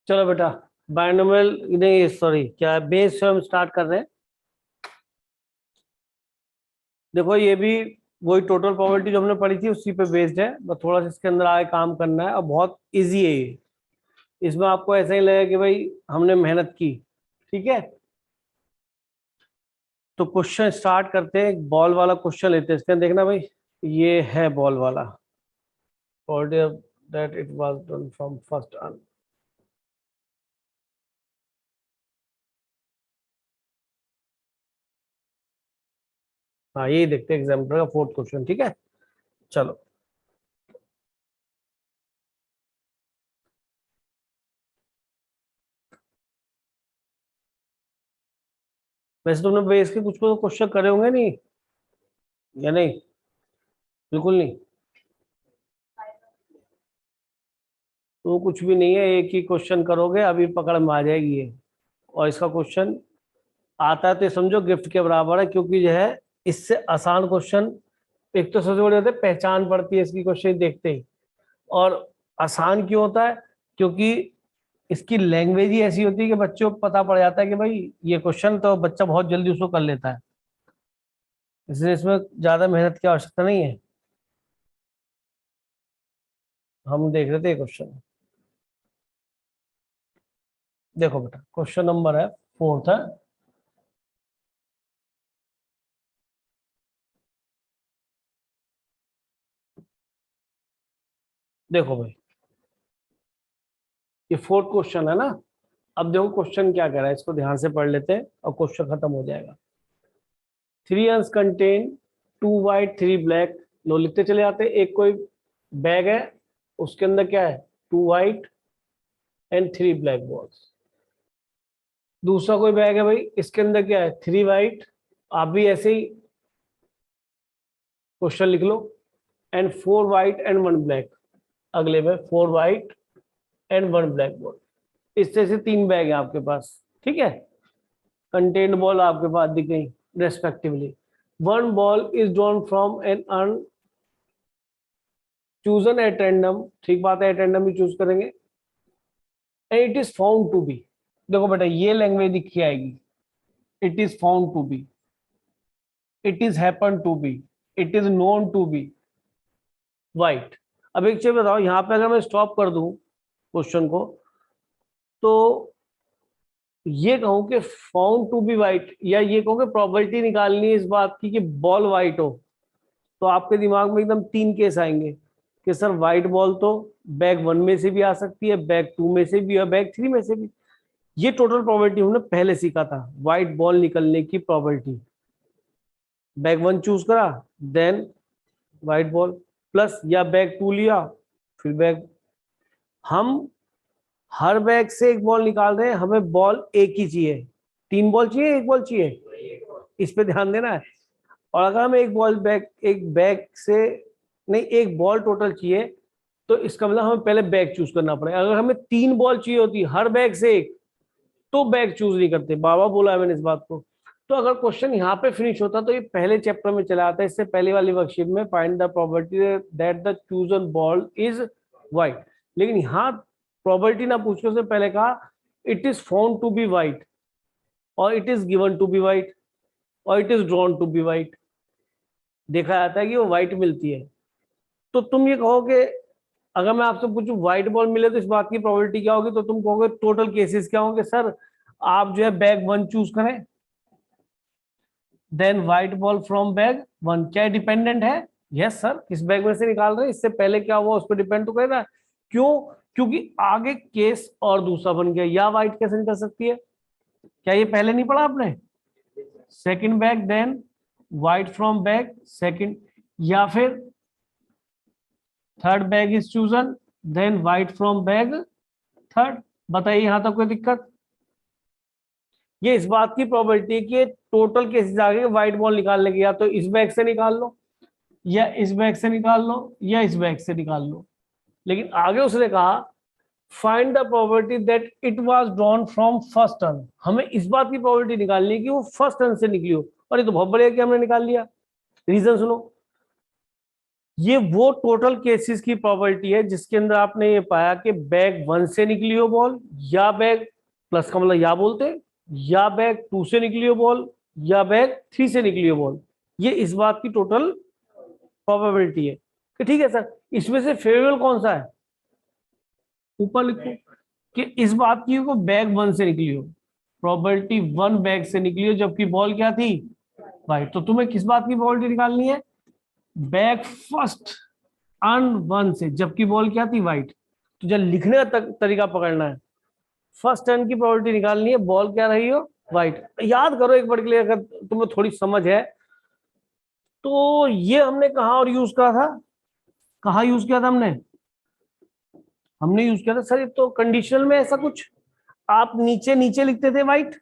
चलो बेटा, बायनोमियल नहीं, सॉरी, क्या बेस से हम स्टार्ट कर रहे हैं। देखो ये भी वही टोटल प्रोबेबिलिटी जो हमने पढ़ी थी उसी पे बेस्ड है, बस थोड़ा सा इसके अंदर आगे काम करना है और बहुत इजी है ये। इसमें आपको ऐसा ही लगेगा कि भाई हमने मेहनत की। ठीक है, तो क्वेश्चन स्टार्ट करते हैं। एक बॉल वाला क्वेश्चन लेते हैं। इसके अंदर देखना भाई, ये है बॉल वाला। That it was done from first earn. हाँ, यही देखते हैं एग्जाम्पल का फोर्थ क्वेश्चन। ठीक है, चलो। वैसे तुमने बेस के कुछ क्वेश्चन करे होंगे नहीं, या नहीं? बिल्कुल नहीं। तो कुछ भी नहीं है, एक ही क्वेश्चन करोगे अभी पकड़ में आ जाएगी ये। और इसका क्वेश्चन आता है तो ये समझो गिफ्ट के बराबर है, क्योंकि जो है इससे आसान क्वेश्चन, एक तो सबसे बड़ी बात है पहचान पड़ती है इसकी क्वेश्चन देखते ही। और आसान क्यों होता है? क्योंकि इसकी लैंग्वेज ही ऐसी होती है कि बच्चों को पता पड़ जाता है कि भाई ये क्वेश्चन तो बच्चा बहुत जल्दी उसको कर लेता है। इसलिए इसमें ज्यादा मेहनत की आवश्यकता नहीं है। हम देख रहे थे क्वेश्चन। देखो बेटा, क्वेश्चन नंबर है फोर्थ है। देखो भाई, ये फोर्थ क्वेश्चन है ना। अब देखो क्वेश्चन क्या कह रहा है, इसको ध्यान से पढ़ लेते हैं और क्वेश्चन खत्म हो जाएगा। Three urns contain, two white three black. लो लिखते चले जाते हैं। एक कोई बैग है, उसके अंदर क्या है, two white and three black balls. दूसरा कोई बैग है भाई, इसके अंदर क्या है, थ्री वाइट। आप भी ऐसे ही क्वेश्चन लिख लो, and four white and one black. अगले में four white and one black ball. इस तरह से तीन बैग है आपके पास। ठीक है, कंटेन्ड बॉल आपके पास दिख गई respectively. One ball is drawn from an urn chosen at random. ठीक बात है, एट रैंडम भी चूज करेंगे। And it is found to be. देखो बेटा, ये लैंग्वेज दिखी आएगी। It is found to be, it is happen to be, it is known to be white. अब एक चीज बताओ, यहाँ पे अगर मैं स्टॉप कर दूं क्वेश्चन को, तो ये कहूं कि फाउंड टू बी वाइट, या ये कहूं कि प्रोबेबिलिटी निकालनी है इस बात की कि बॉल वाइट हो, तो आपके दिमाग में एकदम तीन केस आएंगे कि सर व्हाइट बॉल तो बैग वन में से भी आ सकती है, बैग टू में से भी और बैग थ्री में से भी। ये टोटल प्रोबेबिलिटी हमने पहले सीखा था, व्हाइट बॉल निकलने की प्रोबेबिलिटी। बैग वन चूज करा, देन व्हाइट बॉल, प्लस या बैग टू लिया, फिर बैग। हम हर बैग से एक बॉल निकाल रहे हैं, हमें बॉल एक ही चाहिए। तीन बॉल चाहिए, एक बॉल चाहिए, इस पे ध्यान देना है। और अगर हमें एक बैग से नहीं, एक बॉल टोटल चाहिए, तो इसका मतलब हमें पहले बैग चूज करना पड़ेगा। अगर हमें तीन बॉल चाहिए होती हर बैग से एक, तो बैग चूज नहीं करते। बाबा बोला है मैंने इस बात को। तो अगर क्वेश्चन यहाँ पे फिनिश होता तो ये पहले चैप्टर में चला आता है। इससे पहले वाली वर्कशीट में find the probability that the chosen ball is white. लेकिन यहाँ प्रोबेबिलिटी ना पूछने से पहले कहा it is found to be white, और it is given to be white, और it is drawn to be white. देखा जाता है कि वो व्हाइट मिलती है। तो तुम ये कहो कि अगर मैं आपसे पूछूं व्हाइट बॉल मिले तो इस बात की प्रोबेबिलिटी क्या होगी, तो तुम कहोगे टोटल केसेस क्या होंगे सर। आप जो है बैग वन चूज करें, then white ball from bag one. क्या डिपेंडेंट है? यस सर, किस बैग में से निकाल रहे हैं, इससे पहले क्या हुआ उस पर डिपेंड तो करेगा। क्यों? क्योंकि आगे केस और दूसरा बन गया। या व्हाइट कैसे निकल सकती है? क्या ये पहले नहीं पढ़ा आपने? Second bag, then white from bag second, या फिर third bag is chosen, then white from bag third. बताइए यहां तक कोई दिक्कत? ये इस बात की प्रोबेबिलिटी है कि टोटल केसेस आगे व्हाइट बॉल निकालने के, या तो इस बैग से निकाल लो, या इस बैग से निकाल लो, या इस बैग से निकाल लो। लेकिन आगे उसने कहा find the probability that it was drawn from first turn. हमें इस बात की प्रोबेबिलिटी निकालनी है कि वो फर्स्ट टर्न से निकली हो। और ये तो बहुत बढ़िया कि हमने निकाल लिया। रीजन सुनो। ये वो टोटल केसेस की प्रॉपर्टी है जिसके अंदर आपने ये पाया कि बैग 1 से निकली हो बॉल, या बैग प्लस का मतलब या बोलते हैं, या बैग 2 से निकली हो बॉल, या बैग 3 से निकली हो बॉल। ये इस बात की टोटल प्रोबेबिलिटी है कि ठीक है सर, इसमें से फेवरेबल कौन सा है, ऊपर लिखो कि इस बात की को बैग 1 से निकली हो, प्रोबेबिलिटी 1 बैग से निकली हो, जबकि बॉल क्या थी, वाइट। तो तुम्हें किस बात की प्रोबेबिलिटी निकालनी है, बैग फर्स्ट अर्न 1 से, जबकि बॉल क्या थी, वाइट। तो जब लिखने का तरीका पकड़ना है, फर्स्ट टर्न की प्रोबेबिलिटी निकालनी है, बॉल क्या रही हो, वाइट। याद करो एक बार के लिए, अगर तुम्हें थोड़ी समझ है तो। ये हमने कहा और यूज करा था, कहा यूज किया था हमने, हमने यूज किया था सर, ये तो कंडीशनल में ऐसा कुछ आप नीचे नीचे लिखते थे वाइट।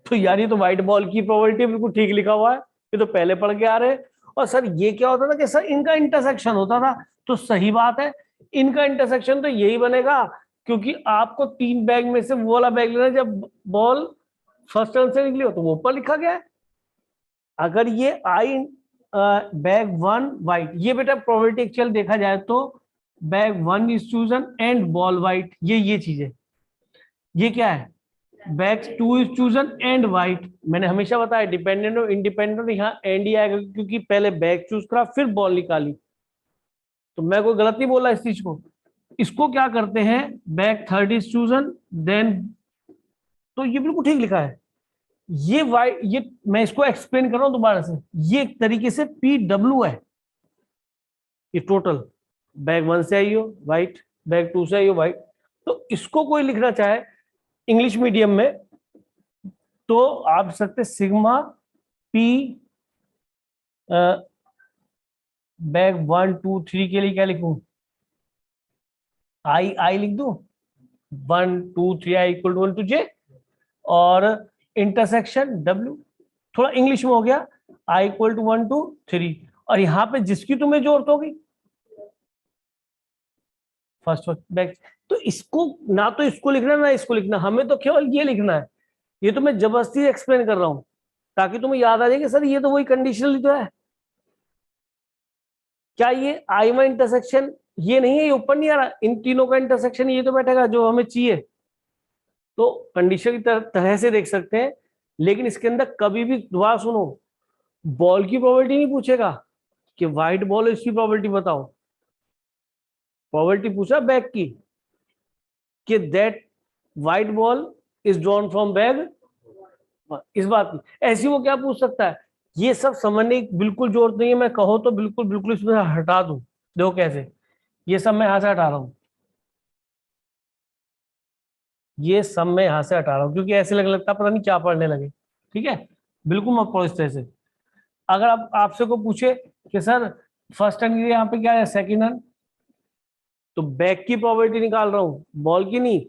तो यार ये तो व्हाइट बॉल की प्रोबेबिलिटी बिल्कुल ठीक लिखा हुआ है, ये तो पहले पढ़ के आ रहे हैं। और सर ये क्या होता था कि सर इनका इंटरसेक्शन होता था, तो सही बात है, इनका इंटरसेक्शन तो यही बनेगा, क्योंकि आपको 3 बैग में से वो वाला बैग लेना है जब बॉल फर्स्ट टर्न से निकली हो, तो वो ऊपर लिखा गया है। अगर ये आई बैग 1 वाइट, ये बेटा प्रोबेबिलिटी एक्चुअल देखा जाए तो bag 1 is chosen and ball white, ये चीज है। ये क्या है, bag 2 is chosen and white. मैंने हमेशा बताया डिपेंडेंट और इंडिपेंडेंट, यहाँ एंड ही आएगा, क्योंकि पहले बैग चूज करा फिर बॉल निकाली। तो मैं कोई गलत नहीं बोला इस चीज को। इसको क्या करते हैं, bag third is chosen then, तो ये बिल्कुल ठीक लिखा है। ये वाइट, ये मैं इसको एक्सप्लेन कर रहा हूं दोबारा से, ये एक तरीके से PW है। ये टोटल बैग 1 से आई हो वाइट, बैग 2 से आई हो वाइट। तो इसको कोई लिखना चाहे इंग्लिश मीडियम में तो आप सकते सिग्मा P बैग 1 2 3 के लिए क्या लिखूं, आई लिख दूं, 1 2 3 I equal to 1 to J, और इंटरसेक्शन W थोड़ा इंग्लिश में हो गया, आई इक्वल टू 1 टू 3। और यहां पे जिसकी तुम्हें जरूरत होगी फर्स्ट बैग, तो इसको ना तो इसको लिखना ना इसको लिखना, हमें तो केवल ये लिखना है। ये तो मैं जबरदस्ती एक्सप्लेन कर रहा हूं ताकि तुम्हें याद आ जाए कि सर ये तो वही कंडीशनल तो है। क्या ये I1 इंटरसेक्शन ये नहीं है, ये ऊपर नहीं आ रहा, इन तीनों का इंटरसेक्शन ये तो बैठेगा जो हमें चाहिए। तो कंडीशन की तरह से देख सकते हैं, लेकिन इसके अंदर कभी भी दोबारा सुनो, बॉल की प्रोबेबिलिटी नहीं पूछेगा कि व्हाइट बॉल है इसकी प्रोबेबिलिटी बताओ। प्रोबेबिलिटी पूछा बैग की कि that white ball is drawn from bag, इस बात की। ऐसी वो क्या पूछ सकता है, ये सब समझने की बिल्कुल जरूरत नहीं है, मैं कहो तो बिल्कुल बिल्कुल इसमें हटा दूं। देखो कैसे, ये सब मैं यहां से हटा रहा हूं, ये सब मैं यहां से हटा रहा हूं, क्योंकि ऐसे लगता पता नहीं क्या पढ़ने लगे। ठीक है, बिल्कुल मत पढ़ो इस तरह से। अगर आप आपसे को पूछे कि सर फर्स्ट रन के लिए यहाँ पे क्या है, सेकंड रन, तो बैक की प्रोबेबिलिटी निकाल रहा हूं, बॉल की नहीं।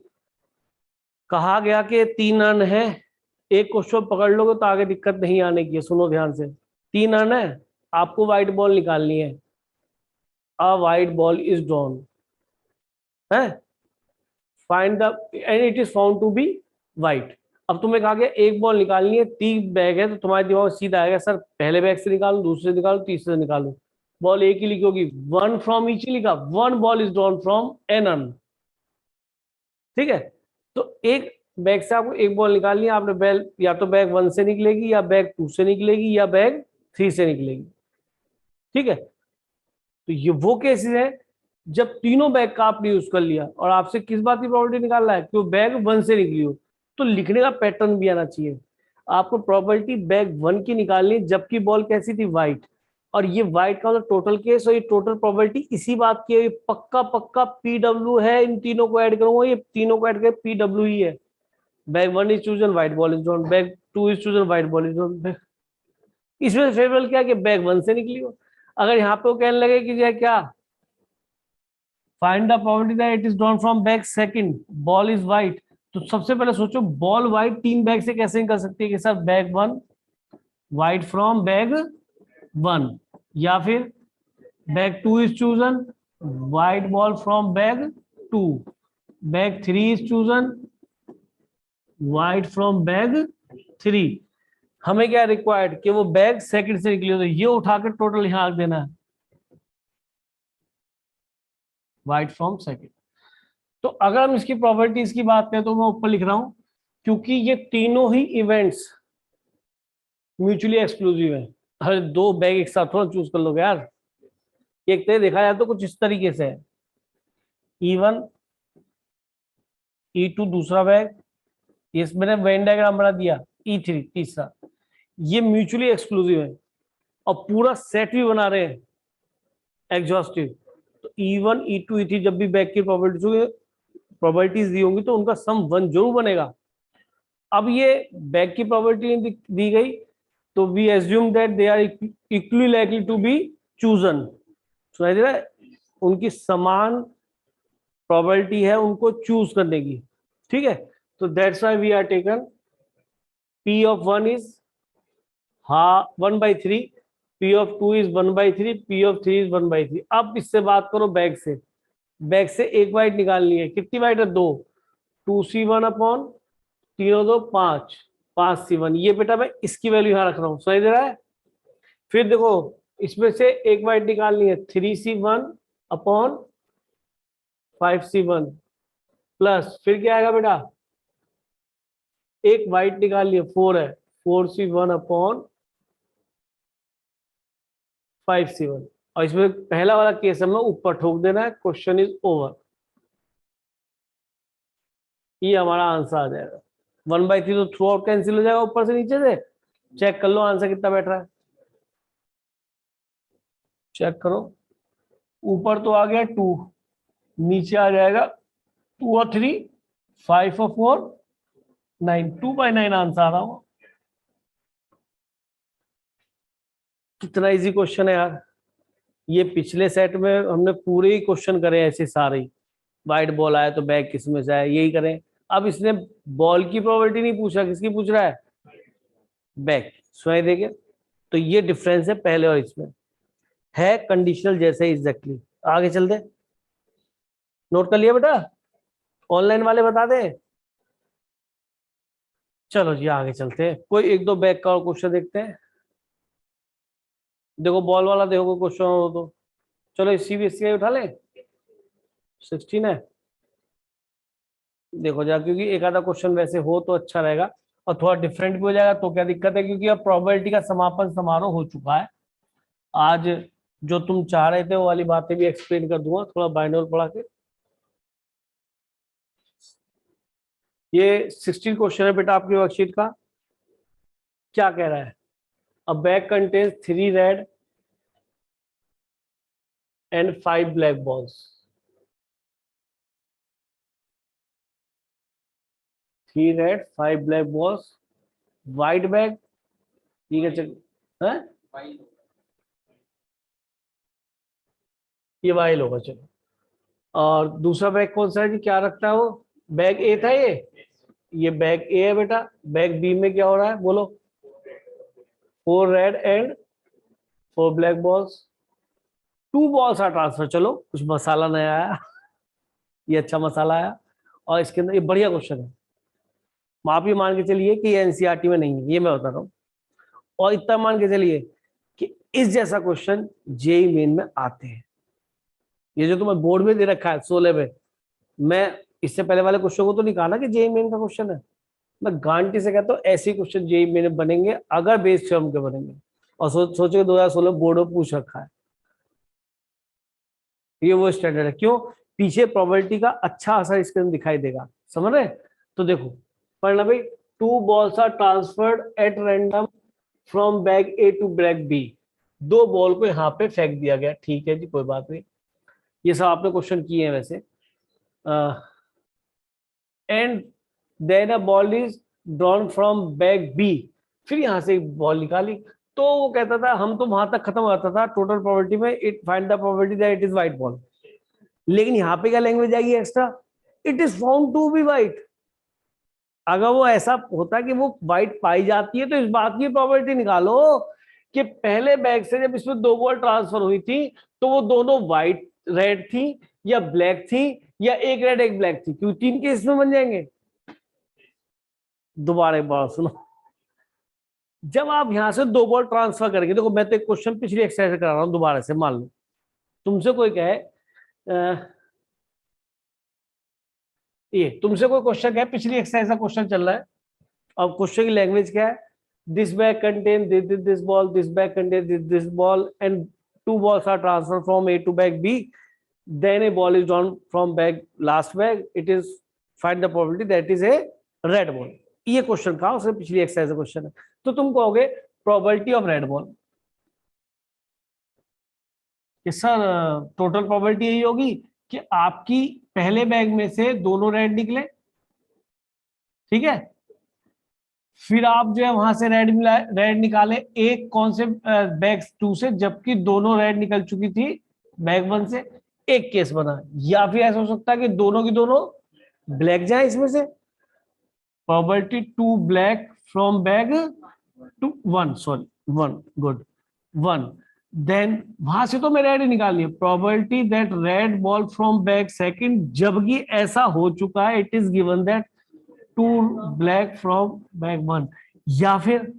कहा गया कि 3 रन है, एक क्वेश्चन पकड़ लोगे तो आगे दिक्कत नहीं आने की है, सुनो ध्यान से। 3 रन है, आपको व्हाइट बॉल निकालनी है, a white ball is drawn है, find the and it is found to be white. अब तुम्हें कहा गया एक बॉल निकालनी है, 3 बैग है, तो तुम्हारे दिमाग में सीधा आएगा सर पहले बैग से निकालू, दूसरे से निकालू, तीसरे से निकालू। बॉल एक ही लिखी होगी, 1 फ्रॉम ईच ही लिखा, 1 ball is drawn from an urn. ठीक है, तो एक बैग से आपको एक बॉल निकालनी है, आपने बैल या तो बैग 1 से निकलेगी, या बैग 2 से निकलेगी, या बैग 3 से निकलेगी। ठीक है, तो ये वो केसेस है जब तीनों बैग का आपने यूज कर लिया और आपसे किस बात की प्रॉपर्टी निकालना है कि वो बैग 1 से निकली हो, तो लिखने का पैटर्न भी आना चाहिए। आपको प्रॉपर्टी बैग 1 की निकालनी है, जबकि बॉल कैसी थी, व्हाइट। और ये व्हाइट का मतलब टोटल केस, और ये टोटल प्रॉपर्टी इसी बात की है, पक्का पक्का PW है, इन तीनों को ऐड करूंगा, ये तीनों को ऐड कर PW ही है। Bag 1 is chosen, white ball is drawn, bag 2 is chosen, white ball is drawn. इसमें फेवरेबल क्या है कि बैग 1 से निकली हो। अगर यहाँ पे वो कहने लगे कि जो है क्या, find the probability that it is drawn from bag second, ball is white, तो सबसे पहले सोचो बॉल व्हाइट 3 बैग से कैसे निकल सकती है कि sir bag 1 white from bag 1, या फिर bag 2 is chosen, white ball from bag 2, bag 3 is chosen, white from bag 3। हमें क्या रिक्वायर्ड कि वो बैग सेकंड से निकली हो, तो ये उठाकर टोटल यहां रख देना है। White from second. तो अगर हम इसकी प्रॉपर्टीज की बात करें तो मैं ऊपर लिख रहा हूं, क्योंकि ये तीनों ही इवेंट्स म्यूचुअली एक्सक्लूसिव है। अरे दो बैग एक साथ थोड़ा चूज कर लोगे यार, एक तरह देखा जाए तो कुछ इस तरीके से है, E1 E2 दूसरा बैग, ये मैंने वेन डायग्राम बना दिया, E3 तीसरा, ये म्यूचुअली एक्सक्लूसिव है और पूरा सेट भी बना रहे हैं एग्जॉस्टिव। तो E1 E2 E3 जब भी बैग की प्रॉपर्टीज दी होंगी तो उनका सम 1 जरूर बनेगा। अब ये बैग की प्रॉपर्टी दी गई तो we assume that they are equally likely to be chosen. सुनाई दे रहा है, उनकी समान प्रोबेबिलिटी है उनको चूज करने की, ठीक है। तो that's why we are taken P of 1 is 1/3, P of 2 is 1/3, P of 3 is 1/3। अब इससे बात करो बैग से, बैग से एक वाइट निकालनी है, कितनी वाइट है? 2, 2C1 अपॉन तीनों दो 5, 5C1। ये बेटा मैं इसकी वैल्यू यहां रख रहा हूं, समझ दे रहा है। फिर देखो इसमें से एक वाइट निकालनी है, 3C1 अपॉन 5C1 प्लस फिर क्या आएगा बेटा, एक वाइट निकाल लिया 4 है, 4C1 अपॉन 5C1। और इसमें पहला वाला केस हमें ऊपर ठोक देना है, क्वेश्चन इज ओवर। ये हमारा आंसर आ जाएगा 1/3, तो थ्रू आउट कैंसिल हो जाएगा ऊपर से नीचे से। चेक कर लो आंसर कितना बैठ रहा है, चेक करो। ऊपर तो आ गया 2, नीचे आ जाएगा 2 और 3, 5 और 4 9, 2/9 आंसर आ रहा हो। कितना इजी क्वेश्चन है यार। ये पिछले सेट में हमने पूरे ही क्वेश्चन करे ऐसे सारे ही, वाइट बॉल आया तो बैग किस में से आया, यही करें। अब इसने बॉल की प्रोबेबिलिटी नहीं पूछा, किसकी पूछ रहा है? बैग। सुनाई देगा? तो ये डिफरेंस है पहले और इसमें, है कंडीशनल जैसे एग्जैक्टली। आगे चलते, नोट कर लिया बेटा? ऑनलाइन वाले बता दे। चलो जी आगे चलते हैं, कोई एक दो बैग का क्वेश्चन देखते हैं। देखो बॉल वाला देखो क्वेश्चन हो तो चलो CBSE उठा ले, 16 है। देखो जा, क्योंकि एक आधा क्वेश्चन वैसे हो तो अच्छा रहेगा और थोड़ा डिफरेंट भी हो जाएगा तो क्या दिक्कत है, क्योंकि अब प्रोबेबिलिटी का समापन समारोह हो चुका है। आज जो तुम चाह रहे थे वो वाली बातें भी एक्सप्लेन कर दूंगा थोड़ा बाइनोर पढ़ा के। ये 16 क्वेश्चन है बेटा आपकी वर्कशीट का। क्या कह रहा है? अ bag contains 3 red and 5 black balls. 3 red 5 black balls, white bag, ठीक है चल है, ये वाइल होगा चलो। और दूसरा बैग कौन सा है जी, क्या रखता है वो? बैग ए था ये बैग ए है बेटा। बैग बी में क्या हो रहा है बोलो? 4 red and 4 black balls, 2 balls are transfer. चलो कुछ मसाला नया आया, ये अच्छा मसाला आया। और इसके अंदर ये बढ़िया क्वेश्चन है, आप ये मान के चलिए कि एनसीईआरटी में नहीं है, ये मैं बता रहा हूँ। और इतना मान के चलिए कि इस जैसा क्वेश्चन जेई मेन में आते हैं। ये जो तुम्हें बोर्ड में दे रखा है 16 में, मैं इससे पहले वाले क्वेश्चन को तो नहीं कहा ना कि जेई मेन का क्वेश्चन है। मैं गारंटी से कहता हूँ ऐसे क्वेश्चन जेई मेन में बनेंगे अगर बेस थ्योरम के बनेंगे। और सोचो 2016 बोर्ड में पूछ रखा है, ये वो स्टैंडर्ड है। क्यों? पीछे प्रोबेबिलिटी का अच्छा असर इसके अंदर दिखाई देगा, समझ रहे? तो देखो पढ़ना भाई, 2 balls are transferred at random from bag A to bag B. 2 ball को यहाँ पे फेंक दिया गया, ठीक है जी कोई बात नहीं, ये सब आपने क्वेश्चन किए हैं वैसे। And then a ball is drawn from bag B, फिर यहां से एक बॉल निकाली। तो वो कहता था, हम तो वहां तक खत्म हो जाता था टोटल प्रोबेबिलिटी में, it find the probability that it is white ball. लेकिन यहाँ पे क्या लैंग्वेज आएगी extra? It is found to be white. अगर वो ऐसा होता कि वो व्हाइट पाई जाती है तो इस बात की प्रोबेबिलिटी निकालो कि पहले बैग से जब इसमें 2 बॉल ट्रांसफर हुई थी तो वो दोनों व्हाइट रेड थी या ब्लैक थी, या एक रेड एक ब्लैक थी, क्योंकि 3 केस में बन जाएंगे। दोबारा एक बार सुनो, जब आप यहां से 2 बॉल ट्रांसफर करेंगे, देखो मैं तो एक क्वेश्चन पिछली एक्सरसाइज करा रहा हूं दोबारा से। मान लो तुमसे कोई कहे ये तुमसे कोई क्वेश्चन क्या है, पिछली एक्सरसाइज का क्वेश्चन चल रहा है, अब क्वेश्चन की लैंग्वेज क्या है, this bag contain this ball, this bag contain this ball and two balls are transfer from A to bag B, then a ball is drawn from bag last bag, it is find the probability that is a red ball. ये question कहा, उसने पिछली exercise का question है। तो तुम कहोगे probability of red ball, कि सर टोटल प्रोबेबिलिटी यही होगी कि आपकी पहले बैग में से दोनों रेड निकले, ठीक है, फिर आप जो है वहां से रेड निकाले एक कौन से बैग 2 से, जबकि दोनों रेड निकल चुकी थी बैग 1 से, एक केस बना। या फिर ऐसा हो सकता है कि दोनों की दोनों ब्लैक जाए इसमें से, probability 2 black from bag 1, sorry 1, good 1, then वहां से तो मैं रेड निकाली है, probability that red ball from bag second, जबकि ऐसा हो चुका है, it is given that 2 black from bag 1। या फिर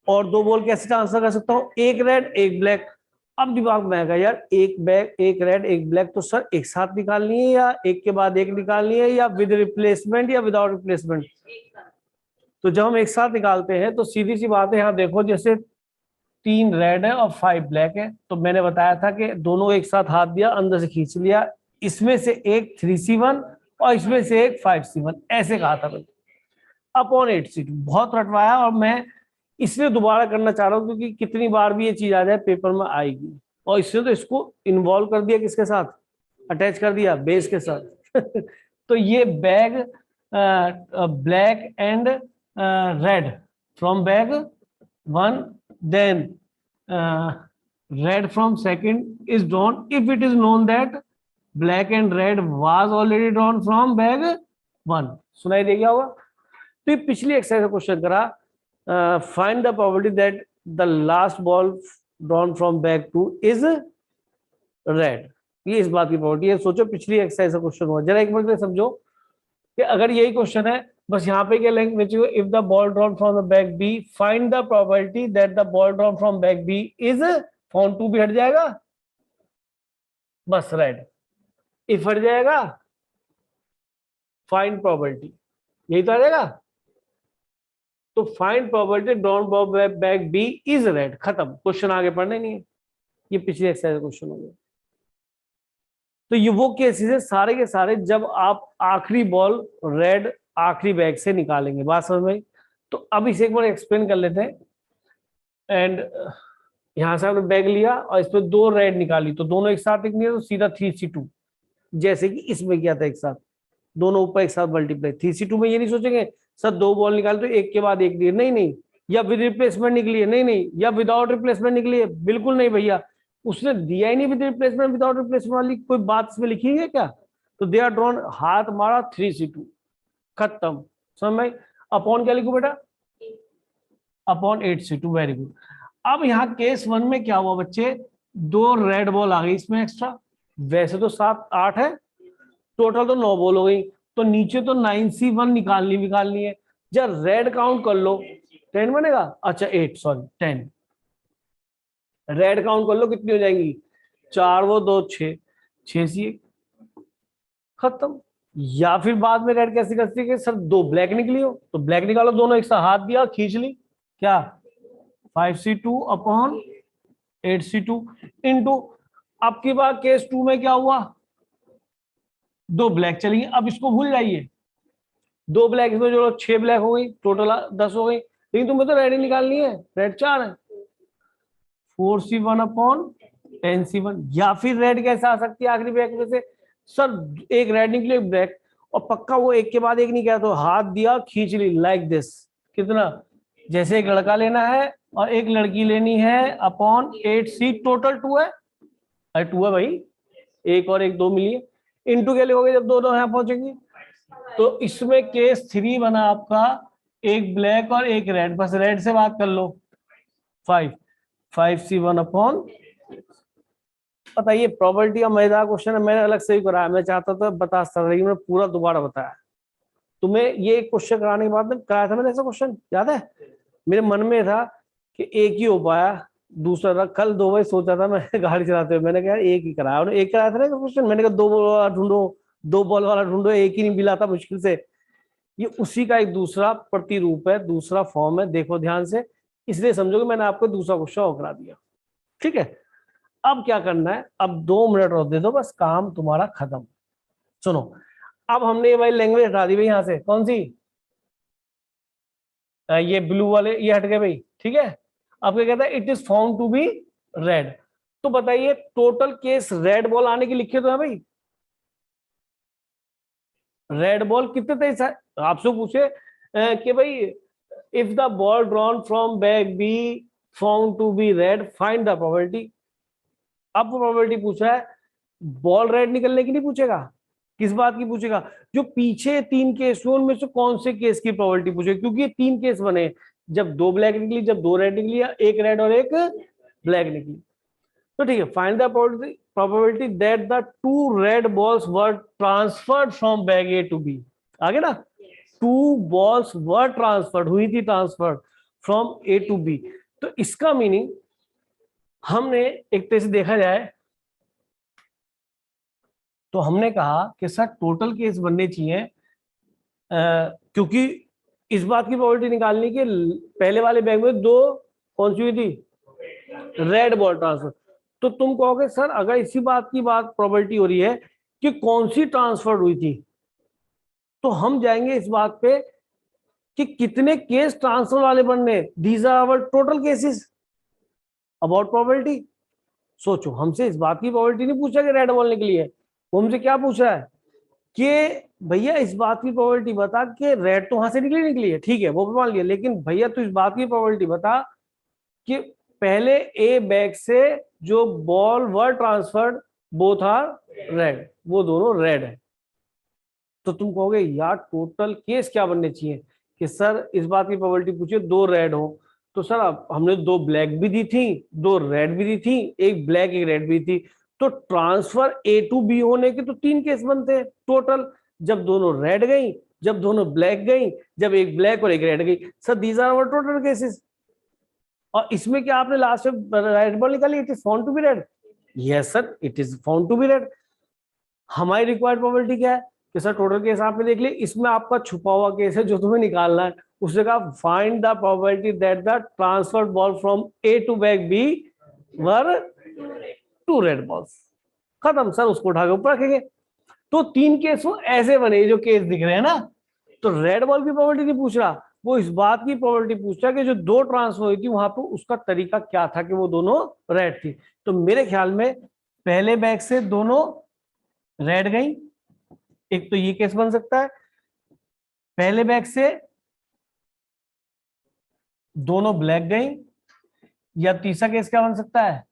और 2 बॉल कैसे ट्रांसफर कर सकता हूं, एक रेड एक ब्लैक। अब दिमाग में आएगा यार, एक बैग एक रेड एक ब्लैक, तो सर एक साथ निकालनी है या एक के बाद एक निकालनी है, या विद रिप्लेसमेंट या विदाउट रिप्लेसमेंट। तो जब हम एक साथ निकालते हैं तो सीधी सी बात है, यहाँ देखो जैसे 3 रेड है और 5 ब्लैक है, तो मैंने बताया था कि दोनों एक साथ हाथ दिया, अंदर से खींच लिया, इसमें से एक 3C1 और इसमें से एक 5C1, ऐसे कहा था मैंने, अपॉन 8C2। बहुत रटवाया, और मैं इसलिए दोबारा करना चाह रहा हूँ क्योंकि कितनी बार भी ये चीज आ जाए पेपर में आएगी, और इसलिए तो इसको इन्वॉल्व कर दिया, किसके साथ अटैच कर दिया, बेस के साथ। तो ये bag black and red from bag 1, then red from second is drawn if it is known that black and red was already drawn from bag 1। सुनाई दे गया होगा। तो ये पिछली एक्सरसाइज का क्वेश्चन करा, find the probability that the last ball drawn from bag 2 is red. ये इस बात की प्रोबेबिलिटी है। सोचो पिछली एक्सरसाइज का क्वेश्चन हुआ, जरा एक मिनट समझो कि अगर यही क्वेश्चन है, बस यहाँ पे क्या link, if the ball drawn from the bag B find the probability that the ball drawn from bag B is found to be, हट जाएगा बस रेड, इफ हट जाएगा फाइंड प्रोबेबिलिटी, यही तो आ जाएगा। तो find probability drawn from bag B is red, खत्म, क्वेश्चन आगे पढ़ने नहीं है। ये पिछली एक्सरसाइज क्वेश्चन हो गया। तो ये वो केसेस है सारे के सारे जब आप आखिरी बॉल रेड आखिरी बैग से निकालेंगे, बात समझ में। तो अब इसे एक बार एक्सप्लेन कर लेते हैं। एंड यहां से आपने बैग लिया और इस पर 2 रेड निकाली, तो दोनों एक साथ निकली तो सीधा 3C2, जैसे कि इसमें किया था एक साथ, दोनों ऊपर एक साथ मल्टीप्लाई। 3C2 में ये नहीं सोचेंगे सर 2 बॉल निकाले तो एक के बाद एक लिए, नहीं नहीं, या विद रिप्लेसमेंट निकली है, नहीं नहीं, या विदाउट रिप्लेसमेंट निकली है, बिल्कुल नहीं भैया, उसने दिया ही नहीं विद रिप्लेसमेंट विदाउट रिप्लेसमेंट वाली कोई बात इसमें लिखी है क्या। तो दे आर ड्रॉन, हाथ मारा 3C2, खत्म, समझ में। अपॉन क्या लिखू बेटा, अपॉन 8C2, वेरी गुड। अब यहाँ केस 1 में क्या हुआ बच्चे, 2 रेड बॉल आ गई इसमें एक्स्ट्रा, वैसे तो 7 8 है, टोटल तो 9 बॉल हो गई, तो नीचे तो 9C1 निकालनी है। जब रेड काउंट कर लो 10 बनेगा, अच्छा 8 सॉरी 10, रेड काउंट कर लो कितनी हो जाएंगी, 4 वो 2 6, 6C1 खत्म। या फिर बाद में रेड कैसे करती है कि सर 2 ब्लैक निकली हो, तो ब्लैक निकालो, दोनों एक साथ हाथ दिया खींच ली, क्या 5C2 अपॉन 8C2 इंटू, अब की बार केस 2 में क्या हुआ, 2 ब्लैक चली, अब इसको भूल जाइए, 2 ब्लैक इसमें जोड़ो 6 ब्लैक हो गई, टोटल 10 हो गई, लेकिन तुम्हें तो रेड ही निकालनी है, रेड 4 है, 4C1 अपॉन 10C1। या फिर रेड कैसे आ सकती है आखिरी ब्लैक में से, सर एक रेड निकली एक ब्लैक, और पक्का वो एक के बाद एक नहीं किया, तो हाथ दिया खींच ली लाइक दिस, कितना, जैसे एक लड़का लेना है और एक लड़की लेनी है, अपॉन 8C, टोटल 2 है, अरे 2 है भाई, एक और एक 2 मिली, इंटू क्या लिखोगे जब दोनों यहाँ पहुंचेंगे। तो इसमें केस 3 बना आपका, एक ब्लैक और एक रेड, बस रेड से बात कर लो, 5C1 अपॉन, बताइए प्रोबेबिलिटी का मजेदार क्वेश्चन है, मैंने अलग से ही कराया, मैं चाहता था बता सकता, लेकिन मैंने पूरा दोबारा बताया तुम्हें। ये क्वेश्चन कराने के बाद कराया था मैंने ऐसा क्वेश्चन, याद है, मेरे मन में था कि एक ही हो पाया, दूसरा था, कल 2 बजे सोचा था मैं गाड़ी चलाते हुए, मैंने कहा एक ही कराया, एक कराया था ना क्वेश्चन, मैंने कहा 2 ढूंढो, दो बॉल वाला ढूंढो, एक ही नहीं मिला था मुश्किल से। ये उसी का एक दूसरा प्रतिरूप है, दूसरा फॉर्म है, देखो ध्यान से, इसलिए समझो कि मैंने आपको दूसरा क्वेश्चन और करा दिया। ठीक है, अब क्या करना है, अब 2 मिनट और दे दो, बस काम तुम्हारा खत्म। सुनो, अब हमने ये वाली लैंग्वेज हटा दी भाई यहां से, कौन सी, ये ब्लू वाले ये हट गए भाई। ठीक है, अब क्या कहता है, it is found to be red. तो बताइए टोटल केस रेड बॉल आने की लिखे तो है भाई, रेड बॉल कितने थे आपसे पूछे कि भाई if the ball drawn from bag B found to be red find the probability. अब प्रोबेबिलिटी पूछा है, बॉल रेड निकलने की नहीं पूछेगा, किस बात की पूछेगा, जो पीछे 3 केस हुए उनमें से कौन से केस की प्रोबेबिलिटी पूछेगा, क्योंकि ये 3 केस बने, जब 2 ब्लैक निकली, जब 2 रेड निकली, या एक रेड और एक ब्लैक निकली। तो ठीक है, find the probability that the 2 red balls were transferred from bag A to B. आगे ना, 2 बॉल्स वर ट्रांसफर्ड, हुई थी transferred from A to B. तो इसका मीनिंग हमने एक तरह से देखा जाए तो हमने कहा कि सर टोटल केस बनने चाहिए, क्योंकि इस बात की प्रोबेबिलिटी निकालनी कि पहले वाले बैग में 2 कौन सी हुई थी, रेड बॉल ट्रांसफर। तो तुम कहोगे सर अगर इसी बात की प्रोबेबिलिटी हो रही है कि कौन सी ट्रांसफर हुई थी, तो हम जाएंगे इस बात पे कि कितने केस ट्रांसफर वाले बनने, these are our total cases about probability. सोचो, हमसे इस बात की प्रोबेबिलिटी नहीं पूछा कि रेड बॉल निकली है, वो हमसे क्या पूछा है कि भैया इस बात की प्रोबेबिलिटी बता कि रेड तो वहां से निकली है, ठीक है वो मान लिया, लेकिन भैया तू इस बात की प्रोबेबिलिटी बता कि पहले ए बैग से जो ball were transferred both are red, वो दोनों रेड है। तो तुम कहोगे यार टोटल केस क्या बनने चाहिए कि सर इस बात की प्रोबेबिलिटी पूछिए 2 रेड हो, तो सर अब हमने 2 ब्लैक भी दी थी, 2 रेड भी दी थी, एक ब्लैक एक रेड भी थी, तो ट्रांसफर ए टू बी होने के तो 3 केस बनते हैं टोटल, जब दोनों रेड गई, जब दोनों ब्लैक गई, जब एक ब्लैक और एक रेड गई। Sir these are our total cases. और इसमें क्या आपने लास्ट में रेड बॉल निकाली, it is found to be red, yes sir it is found to be red. हमारी रिक्वायर्ड प्रोबेबिलिटी क्या है कि सर टोटल केस आपने देख लिया, इसमें आपका छुपा हुआ केस है जो तुम्हें निकालना है, उसने कहा find the probability that the transferred ball from A to bag B were 2 red balls. खत्म सर, उसको उठा के ऊपर रखेंगे। तो 3 केस वो ऐसे बने जो केस दिख रहे हैं ना, तो रेड बॉल की प्रोबेबिलिटी नहीं पूछ रहा, वो इस बात की प्रोबेबिलिटी पूछ रहा कि जो 2 ट्रांसफर हुई थी वहां पर उसका तरीका क्या था कि वो दोनों रेड थी। तो मेरे ख्याल में पहले बैग से दोनों रेड गई, एक तो ये केस बन सकता है, पहले बैग से दोनों ब्लैक गई, या तीसरा केस क्या बन सकता है,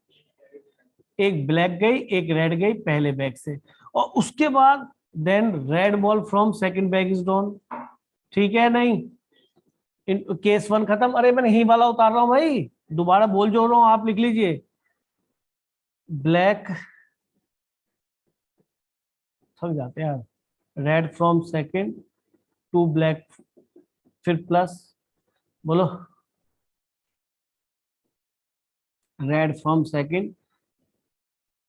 एक ब्लैक गई एक रेड गई पहले बैग से, और उसके बाद then red ball from second bag is drawn. ठीक है, नहीं केस 1 खत्म। अरे मैं ही वाला उतार रहा हूं भाई, दोबारा बोल जो रहा हूं, आप लिख लीजिए, ब्लैक थक जाते हैं, red from second to black, फिर प्लस, बोलो रेड फ्रॉम सेकंड,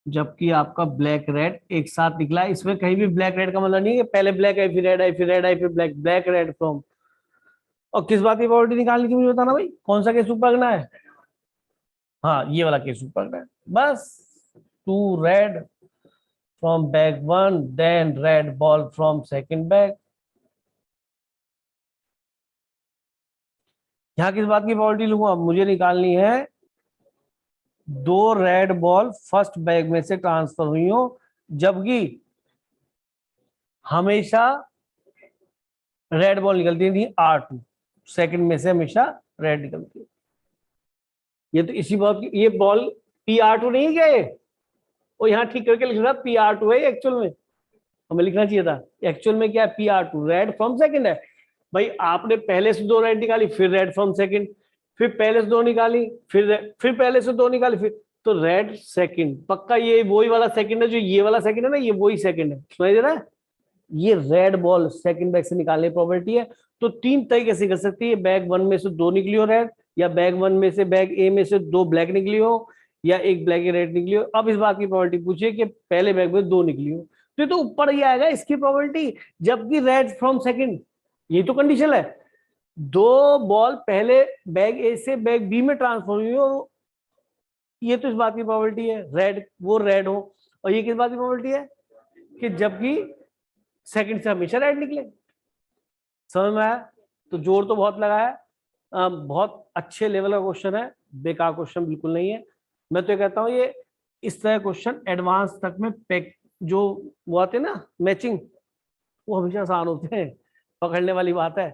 जबकि आपका ब्लैक रेड एक साथ निकला। इसमें कहीं भी ब्लैक रेड का मतलब नहीं है पहले ब्लैक आई फिर रेड आई फिर रेड आई फिर ब्लैक, ब्लैक रेड फ्रॉम। और किस बात की प्रोबेबिलिटी निकालनी थी मुझे बताना भाई, कौन सा केस ऊपर करना है, हाँ ये वाला केस ऊपर करना है बस। 2 red from bag 1 then red ball from second bag. यहाँ किस बात की प्रोबेबिलिटी लूंगा, मुझे निकालनी है 2 रेड बॉल फर्स्ट बैग में से ट्रांसफर हुई हो, जबकि हमेशा रेड बॉल निकलती थी R2, सेकंड में से हमेशा रेड निकलती है। ये तो इसी बात की, ये बॉल PR2 नहीं है क्या ये, वो यहाँ ठीक करके लिख रहा PR2 है एक्चुअल में, हमें लिखना चाहिए था एक्चुअल में क्या है, PR2 रेड फ्रॉम सेकंड है। भाई आपने पहले से 2 रेड निकाली, फिर रेड फ्रॉम सेकंड, फिर पहले से 2 निकाली, फिर पहले से 2 निकाली, फिर तो रेड सेकंड, पक्का ये वही वाला सेकंड है, जो ये वाला सेकंड है ना, ये वही सेकंड है, सुनाई दे रहा है, ये रेड बॉल सेकंड बैग से निकालने की प्रोबेबिलिटी है। तो 3 तरीके से कर सकती है, बैग 1 में से 2 निकली हो रेड, या बैग 1 में से बैग ए में से 2 ब्लैक निकली हो, या एक ब्लैक रेड निकली हो। अब इस बात की प्रोबेबिलिटी पूछिए कि पहले बैग में 2 निकली हो, तो ये तो ऊपर ही आएगा इसकी प्रोबेबिलिटी, जबकि रेड फ्रॉम सेकंड, ये तो कंडीशन है। दो बॉल पहले बैग ए से बैग बी में ट्रांसफर हुई हो, ये तो इस बात की प्रोबेबिलिटी है रेड, वो रेड हो, और ये किस बात की प्रोबेबिलिटी है कि जबकि सेकंड से हमेशा रेड निकले। समझ में आया? तो जोर तो बहुत लगा है, बहुत अच्छे लेवल का क्वेश्चन है, बेकार क्वेश्चन बिल्कुल नहीं है। मैं तो ये कहता हूँ ये इस तरह क्वेश्चन एडवांस तक में पैक जो वो आते हैं ना मैचिंग, वो हमेशा आसान होते हैं, पकड़ने वाली बात है,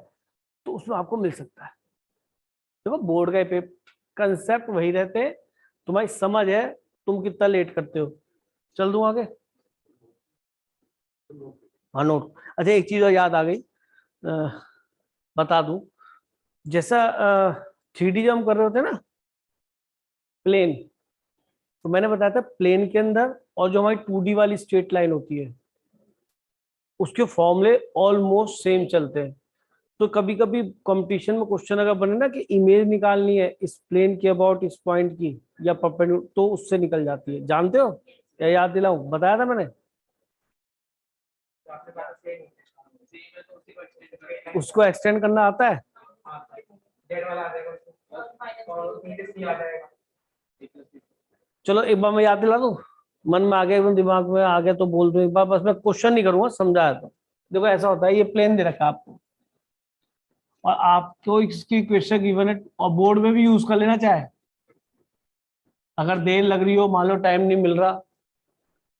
तो उसमें आपको मिल सकता है। देखो बोर्ड का पेपर कंसेप्ट वही रहते हैं, तुम्हारी समझ है तुम कितना लेट करते हो। चल दूं आगे? हाँ नोट। अच्छा एक चीज और याद आ गई, बता दूं, जैसा 3D जब हम कर रहे होते हैं ना प्लेन, तो मैंने बताया था प्लेन के अंदर और जो हमारी 2D वाली स्ट्रेट लाइन होती है उसके फॉर्मूले ऑलमोस्ट सेम चलते हैं। तो कभी कभी कंपटीशन में क्वेश्चन अगर बने ना कि इमेज निकालनी है इस प्लेन की अबाउट इस पॉइंट की या परपेंडिकुलर, तो उससे निकल जाती है। जानते हो या याद दिलाऊं? बताया था मैंने। उसको एक्सटेंड करना आता है? चलो एक बार मैं याद दिला दूं, मन में आ गया, एकदम दिमाग में आ गया तो बोल दूं एक बार, बस मैं क्वेश्चन नहीं करूंगा, समझाया तो। देखो ऐसा होता है, ये प्लेन दे रखा है आपको और आपको इसकी क्वेश्चन गिवन है, और बोर्ड में भी यूज कर लेना चाहे, अगर देर लग रही हो, मान लो टाइम नहीं मिल रहा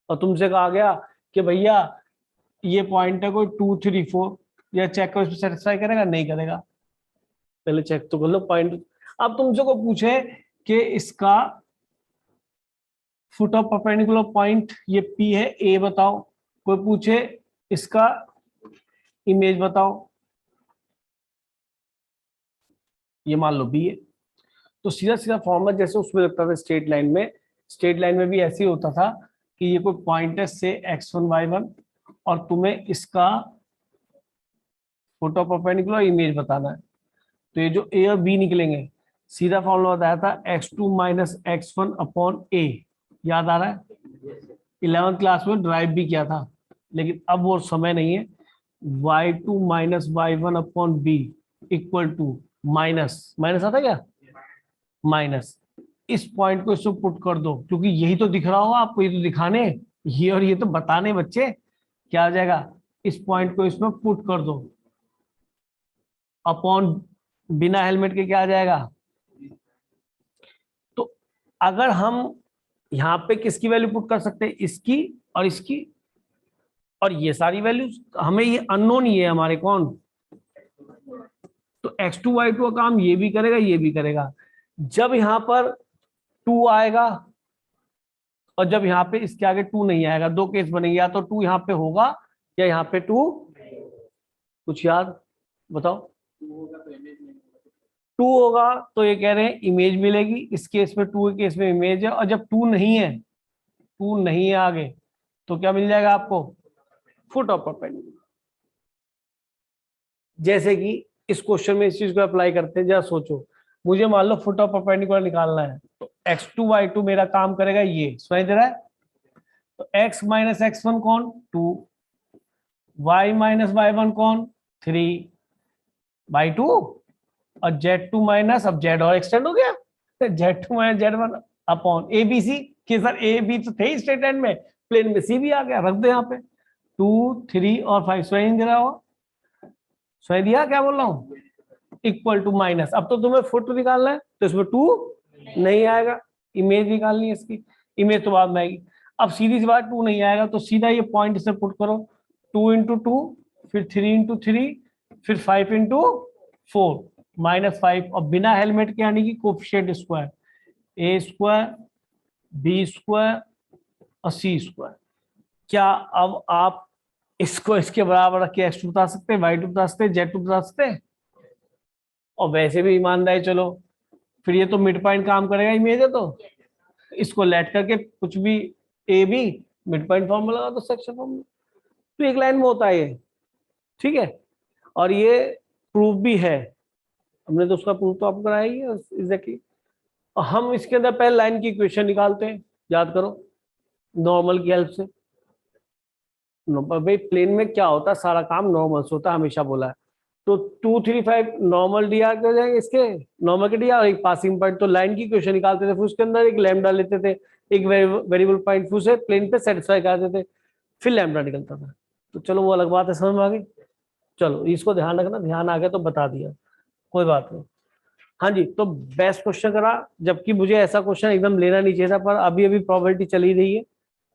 और तुमसे कहा गया कि भैया ये पॉइंट है कोई 2 3 4, या चेक करो इसमें सेटिस्फाई करेगा नहीं करेगा, पहले चेक तो कर लो पॉइंट। अब तुमसे को पूछे कि इसका फुट ऑफ परपेंडिकुलर पॉइंट ये पी है, ए बताओ, कोई पूछे इसका इमेज बताओ, ये मान लो बी है, तो सीधा सीधा फॉर्मूला जैसे उसमें लगता था स्ट्रेट लाइन में, स्ट्रेट लाइन में भी ऐसे ही होता था कि ये कोई पॉइंट है से x1 y1 और तुम्हें इसका फुट ऑफ परपेंडिकुलर इमेज बताना है। तो ये जो ए और बी निकलेंगे, सीधा फॉर्मूला बताया था x2 माइनस x1 अपॉन ए, याद आ रहा है? 11th क्लास में ड्राइव भी किया था, लेकिन अब वो समय नहीं है। y2 minus y1 upon B equal to minus, minus आता क्या? माइनस इस पॉइंट को इसमें पुट कर दो, क्योंकि यही तो दिख रहा होगा आपको, ये तो दिखाने, ये और ये तो बताने बच्चे, क्या आ जाएगा? इस पॉइंट को इसमें पुट कर दो अपॉन बिना हेलमेट के क्या आ जाएगा? तो अगर हम यहाँ पे किसकी वैल्यू पुट कर सकते हैं? इसकी और इसकी, और ये सारी वैल्यूज हमें ये अननोन ही है हमारे, कौन? तो x2 y2 का काम ये भी करेगा ये भी करेगा। जब यहां पर 2 आएगा और जब यहाँ पे इसके आगे 2 नहीं आएगा, दो केस बनेंगे, या तो 2 यहाँ पे होगा या यहाँ पे 2, कुछ याद बताओ? 2 होगा तो ये कह रहे हैं इमेज मिलेगी, इस केस में 2 के केस में इमेज है, और जब 2 नहीं है, 2 नहीं है आगे, तो क्या मिल जाएगा आपको? Foot of perpendicular. जैसे कि इस क्वेश्चन में इस चीज को अप्लाई करते हैं, जरा सोचो, मुझे मान लो फुट ऑफ परपेंडिकुलर निकालना है, तो x2 y2 मेरा काम करेगा, ये सुनाई दे रहा है? तो x माइनस x1 कौन? 2, y माइनस y1 कौन? 3 बाई 2, और z2 माइनस, अब z और एक्सटेंड हो गया, z2 minus z1 upon A B C, कि सर ए बी तो थे स्ट्रेट लाइन में, प्लेन में सी भी आ गया, रख दो यहाँ पे 2 3 और 5, सुनाई नहीं दे रहा हो? सुनाई दिया क्या बोल रहा हूँ? इक्वल टू माइनस, अब तो तुम्हें फुट निकालना है तो इसमें 2 नहीं आएगा, इमेज निकालनी है इसकी, इमेज तो बाद में आएगी। अब सीधी सी बात, 2 नहीं आएगा तो सीधा ये पॉइंट से पुट करो, 2 इंटू 2, फिर 3 इंटू 3, फिर 5 इंटू 4, -5, और बिना हेलमेट के यानी कि कोफिशिएंट स्क्वायर, ए स्क्वायर बी स्क्वायर और सी स्क्वायर। क्या अब आप इसको इसके बराबर रख के x2 बता सकते हैं, y2 बता सकते हैं, z2 बता सकते हैं? और वैसे भी ईमानदारी चलो, फिर ये तो मिड पॉइंट काम करेगा, इमेज है तो इसको लेट करके कुछ भी A B mid point formula लगा दो, सेक्शन फॉर्मूला, तो एक लाइन में होता है ये, ठीक है? और ये प्रूफ भी है, हमने तो उसका प्रूफ तो आपको कराया ही है एग्जैक्टली। और हम इसके अंदर पहले लाइन की इक्वेशन निकालते हैं, याद करो, नॉर्मल की हेल्प से। भाई प्लेन में क्या होता है, सारा काम नॉर्मल होता है, हमेशा बोला है। तो 2 3 5 नॉर्मल डी आर के हो जाएंगे इसके, नॉर्मल के डी आर, एक पासिंग पॉइंट। तो लाइन की क्वेश्चन निकालते थे, फिर उसके अंदर एक लैम्डा लेते थे, एक वेरिएबल पॉइंट, फिर उसे प्लेन पे सेटिस्फाई करते थे, फिर लैम्डा निकलता था। तो चलो वो अलग बात है, समझ में आ गई। चलो इसको ध्यान रखना, ध्यान आ गया तो बता दिया, कोई बात नहीं। हाँ जी, तो बेस्ट क्वेश्चन करा, जबकि मुझे ऐसा क्वेश्चन एकदम लेना नहीं चाहिए था, पर अभी अभी प्रोबेबिलिटी चली रही है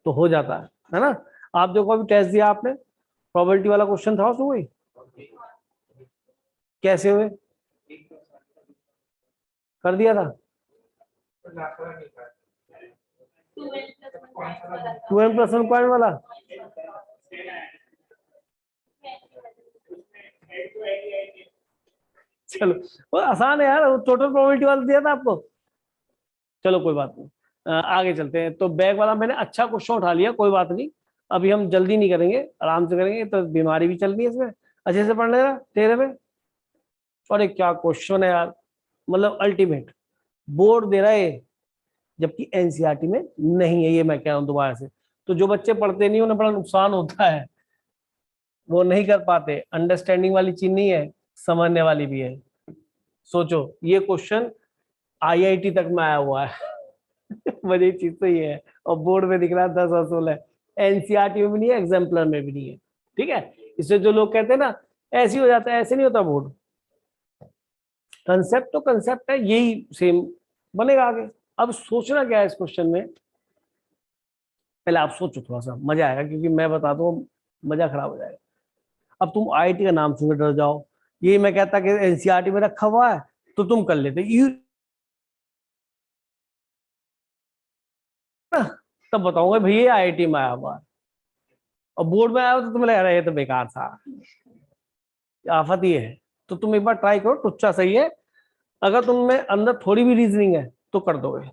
तो हो जाता है ना। आप देखो अभी टेस्ट दिया आपने, प्रोबेबिलिटी वाला क्वेश्चन था उसमें कोई, कैसे हुए, कर दिया था। 2n+1 पॉइंट वाला, चलो वो आसान है यार, वो टोटल प्रोबेबिलिटी वाला दिया था आपको। चलो कोई बात नहीं, आगे चलते हैं। तो बैग वाला मैंने अच्छा क्वेश्चन उठा लिया, कोई बात नहीं, अभी हम जल्दी नहीं करेंगे, आराम से करेंगे, तो बीमारी भी चल रही है इसमें, अच्छे से पढ़ लेना तेरे में। और एक क्या क्वेश्चन है यार, मतलब अल्टीमेट, बोर्ड दे रहा है ये, जबकि एनसीईआरटी में नहीं है, ये मैं कह रहा हूँ दोबारा से। तो जो बच्चे पढ़ते नहीं उन्हें बड़ा नुकसान होता है, वो नहीं कर पाते, अंडरस्टैंडिंग वाली चीज नहीं है, समझने वाली भी है। सोचो ये क्वेश्चन आईआईटी तक में आया हुआ है। वही चीज तो ये है, और बोर्ड में दिख रहा है 10 और 16, एनसीईआरटी में भी नहीं है, एग्जाम्पलर में भी नहीं है। ठीक है, इससे जो लोग कहते हैं ना ऐसे ही हो जाता है, ऐसे नहीं होता बोर्ड। कंसेप्ट तो कंसेप्ट है, यही सेम बनेगा आगे। अब सोचना क्या है इस क्वेश्चन में, पहले आप सोचो, थोड़ा सा मजा आएगा, क्योंकि मैं बता दूं मजा खराब हो जाएगा। अब तुम आईआईटी का नाम सुन के डर जाओ, ये मैं कहता कि एनसीईआरटी में रखा हुआ है तो तुम कर लेते यू ना, तब बताऊंगा भैया आईआईटी में आया हुआ है, और बोर्ड में आया हो तो तुम्हें लग रहा है ये तो बेकार था, आफत ही है। तो तुम एक बार ट्राई करो, टुच्चा सही है, अगर तुम में अंदर थोड़ी भी रीजनिंग है तो कर दोगे।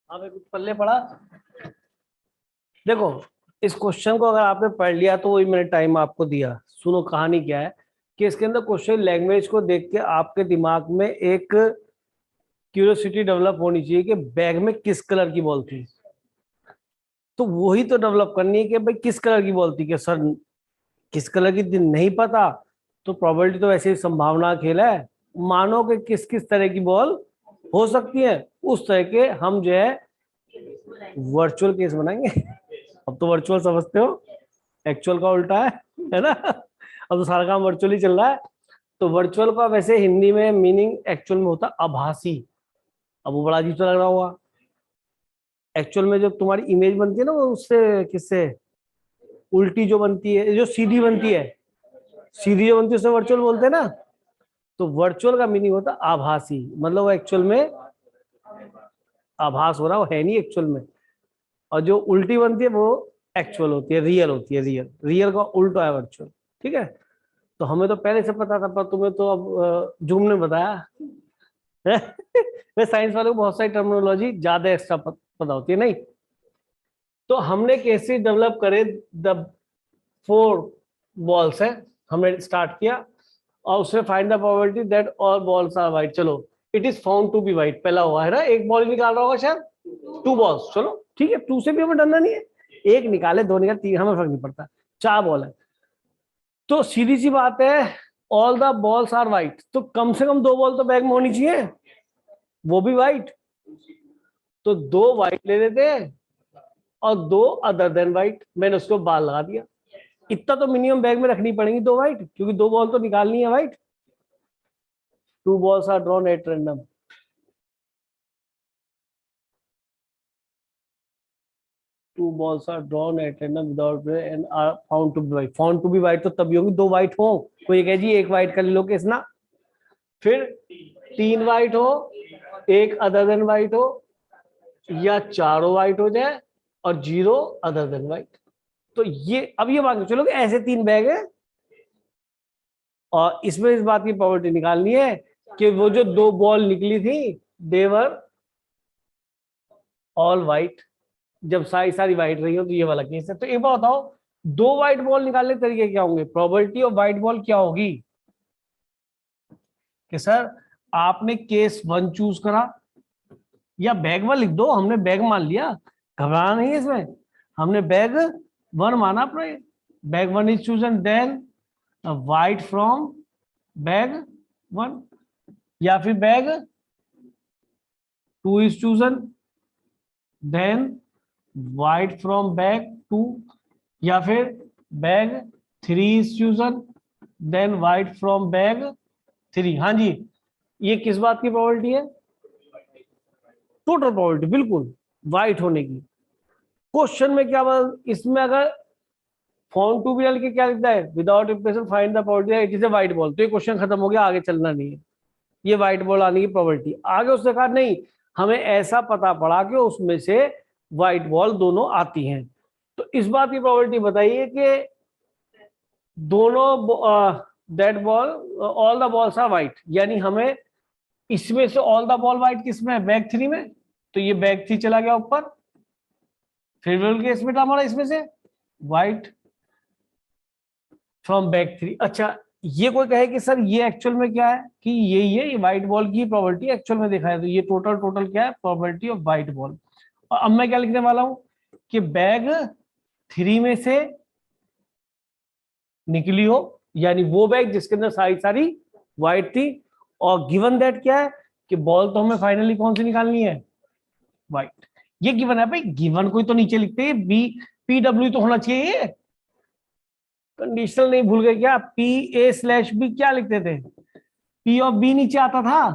आपने कुछ पल्ले पड़ा, देखो इस क्वेश्चन को अगर आपने पढ़ लिया तो वही मैंने टाइम आपको दिया। सुनो कहानी क्या है, कि इसके अंदर क्वेश्चन लैंग्वेज को देख के आपके दिमाग में एक क्यूरियोसिटी डेवलप होनी चाहिए कि बैग में किस कलर की बॉल थी, तो वही तो डेवलप करनी है कि भाई किस कलर की बॉल थी, कि सर किस कलर की थी नहीं पता, तो प्रोबेबिलिटी तो वैसे ही संभावना खेल है, मानो कि किस किस तरह की बॉल हो सकती है, उस तरह के हम जो है वर्चुअल केस बनाएंगे। अब तो वर्चुअल समझते हो, एक्चुअल का उल्टा है ना। अब तो सारा काम वर्चुअली चल रहा है। तो वर्चुअल का वैसे हिंदी में मीनिंग एक्चुअल में होता आभासी। अब वो बड़ा अजीब सा लग रहा होगा। एक्चुअल में जब तुम्हारी इमेज बनती है ना, वो उससे किससे उल्टी जो बनती है, जो सीधी बनती है, सीधी जो बनती है उसे वर्चुअल बोलते हैं ना। तो वर्चुअल का मीनिंग होता है आभासी, मतलब वो एक्चुअल में आभास हो रहा, वो है नहीं एक्चुअल में। और जो उल्टी बनती है वो एक्चुअल होती है, रियल होती है। रियल, रियल का उल्टा है वर्चुअल। ठीक है, तो हमें तो पहले से पता था, पर तुम्हें तो अब जूम ने बताया। वे साइंस वालों को बहुत सारी टर्मिनोलॉजी ज्यादा एक्स्ट्रा पता होती है नहीं। तो हमने कैसे डेवलप करे, द 4 बॉल्स है, हमने स्टार्ट किया और उसमें find the probability that all balls are white. चलो, it is found to be white पहला हुआ है ना, एक बॉल निकाल रहा होगा शायद, 2 बॉल्स। चलो ठीक है, 2 से भी हमें डरना नहीं है, एक निकाले 2 निकाले 3, हमें फर्क नहीं पड़ता, 4 बॉल है। तो सीधी सी बात है, all the balls are white, तो कम से कम 2 बॉल तो बैग में होनी चाहिए, वो भी वाइट। तो 2 वाइट ले लेते हैं और 2 अदर देन वाइट, मैंने उसको बाल लगा दिया। इतना तो मिनिमम बैग में रखनी पड़ेगी 2 वाइट, क्योंकि 2 बॉल तो निकालनी है white. 2 balls are drawn at random. Two balls are drawn at random without and are found to be white. Found to be white तो तभी होंगी 2 वाइट हो। कोई कहे जी 1 वाइट कर लो केस ना, फिर 3 वाइट हो, 1 अदर देन वाइट हो, या 4 वाइट हो जाए और 0 अदर देन वाइट। तो ये अब ये मान के चलो कि ऐसे 3 बैग है और इसमें इस बात की प्रोबेबिलिटी निकालनी है कि वो जो 2 बॉल निकली थी देवर ऑल वाइट। जब सारी वाइट रही हो तो ये वाला केस है। तो एक बार बताओ, 2 वाइट बॉल निकालने के तरीके क्या होंगे? प्रोबेबिलिटी ऑफ वाइट बॉल क्या होगी कि सर आपने केस 1 चूज करा, या बैग 1 लिख दो, हमने बैग मान लिया, घबराना नहीं है इसमें, हमने बैग 1 माना अपने। Bag 1 is chosen, then white from bag 1, या फिर bag 2 is chosen, then white from bag 2, या फिर bag 3 is chosen, then white from bag 3। हाँ जी, ये किस बात की प्रोबेबिलिटी है? टोटल प्रोबेबिलिटी, बिल्कुल वाइट होने की। क्वेश्चन में क्या इसमें अगर फाउंड टू बी के क्या लिखता है, without replacement find the probability it is a white ball, तो ये क्वेश्चन खत्म हो गया, आगे चलना नहीं है। ये वाइट बॉल आने की प्रोबेबिलिटी। आगे उसने कहा नहीं, हमें ऐसा पता पड़ा कि उसमें से व्हाइट बॉल दोनों आती हैं। तो इस बात की प्रोबेबिलिटी बताइए कि दोनों that ball all the balls are white, यानी हमें इसमें से ऑल द बॉल व्हाइट किसमें है? बैग 3 में। तो ये बैग 3 चला गया ऊपर, फेवरेबल केस में हमारा इसमें से व्हाइट फ्रॉम बैग 3। अच्छा, ये कोई कहे कि सर ये एक्चुअल में क्या है कि ये व्हाइट बॉल की प्रोबेबिलिटी एक्चुअल में देखा है, तो ये टोटल क्या है? Probability of white ball. और अब मैं क्या लिखने वाला हूं कि बैग 3 में से निकली हो, यानी वो बैग जिसके अंदर सारी व्हाइट थी, और गिवन दैट क्या है कि बॉल तो हमें फाइनली कौन सी निकालनी है? व्हाइट। ये गिवन है भाई, गिवन कोई तो नीचे लिखते हैं, बी PW तो होना चाहिए। कंडीशनल नहीं भूल गए क्या? PA/B क्या लिखते थे? P ऑफ B नीचे आता था,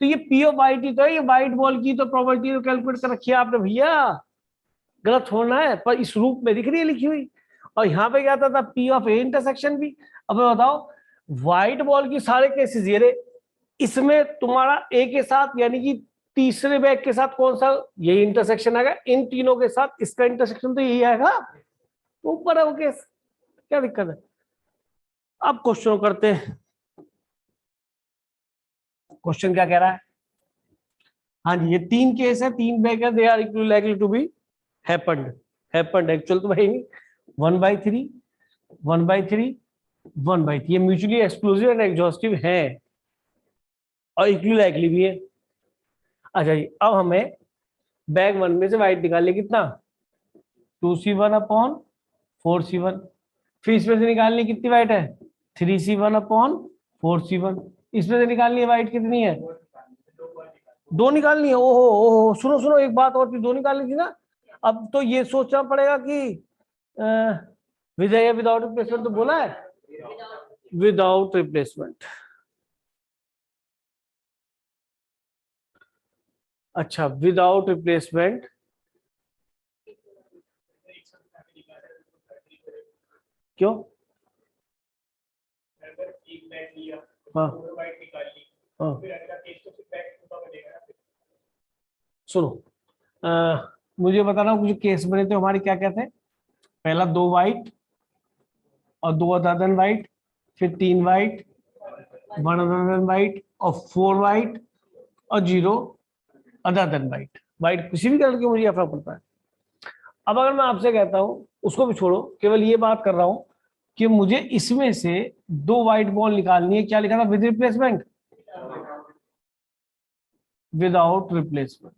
तो ये P ऑफ वाइट ही तो है। ये व्हाइट बॉल की तो प्रोबेबिलिटी तो कैलकुलेट कर रखी है आपने भैया, गलत होना है, पर इस रूप में दिख रही है लिखी हुई। और यहाँ पे क्या आता था? P of A intersection B। अब बताओ, व्हाइट बॉल की सारे केसेस ये रहे, इसमें तुम्हारा A के साथ यानी कि तीसरे बैग के साथ कौन सा? यही इंटरसेक्शन आएगा। इन तीनों के साथ इसका इंटरसेक्शन तो यही आएगा, ऊपर है वो केस, क्या दिक्कत है? अब क्वेश्चन करते हैं। क्वेश्चन क्या कह रहा है? हाँ जी, ये 3 केस है, 3 बैग है, they are likely to be happened actual तो भाई नहीं। 1/3, 1/3, 1/3, ये म्यूचुअली एक्सक्लूसिव एंड एग्जॉस्टिव है और इक्वली लाइकली भी है। अच्छा जी, अब हमें बैग 1 में से वाइट निकालने कितना? 2C1/4C1। फिर इसमें से निकालनी कितनी वाइट है? 3C1/4C1। इसमें से निकालनी है वाइट कितनी है? 2 निकालनी है। ओहो ओहो, सुनो सुनो, एक बात और थी, 2 निकालनी थी ना। अब तो ये सोचना पड़ेगा कि विद या विदाउट रिप्लेसमेंट तो बोला है, विदाउट रिप्लेसमेंट। अच्छा, विदाउट रिप्लेसमेंट क्यों? हाँ हाँ, सुनो, मुझे बताना कुछ केस बने थे हमारे, क्या क्या थे? पहला 2 वाइट और 2 अदर देन वाइट, फिर 3 वाइट, 1 अदर देन वाइट और 4 वाइट और 0 अदर देन वाइट। वाइट किसी भी कलर की मुझे क्या फर्क पड़ता है। अब अगर मैं आपसे कहता हूं, उसको भी छोड़ो, केवल ये बात कर रहा हूं कि मुझे इसमें से 2 वाइट बॉल निकालनी है, क्या लिखा था? With replacement, without replacement.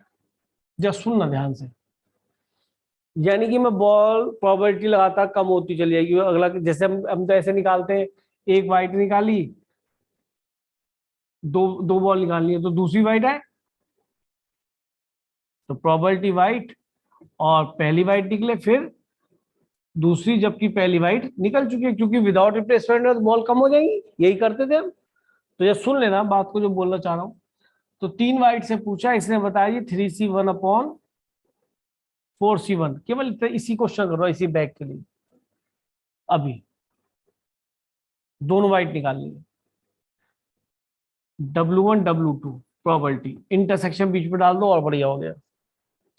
Just सुनना ध्यान से, यानी कि मैं बॉल प्रोबेबिलिटी लगाता कम होती चली जाएगी। अगला जैसे हम तो ऐसे निकालते हैं, एक वाइट निकाली, दो दो बॉल निकालनी है तो दूसरी वाइट है, तो प्रोबेबिलिटी वाइट और पहली वाइट निकले, फिर दूसरी, जबकि पहली वाइट निकल चुकी है, क्योंकि विदाउट रिप्लेसमेंट है तो बॉल कम हो जाएंगी। यही करते थे हम। तो ये सुन लेना बात को जो बोलना चाह रहा हूं। तो 3 वाइट से पूछा, इसने बताया 3C1/4C1। केवल इसी क्वेश्चन कर रहा हूं, इसी बैग के लिए। अभी दोनों वाइट निकालनी है, W1 W2 प्रोबेबिलिटी, इंटरसेक्शन बीच में डाल दो और बढ़िया हो गया।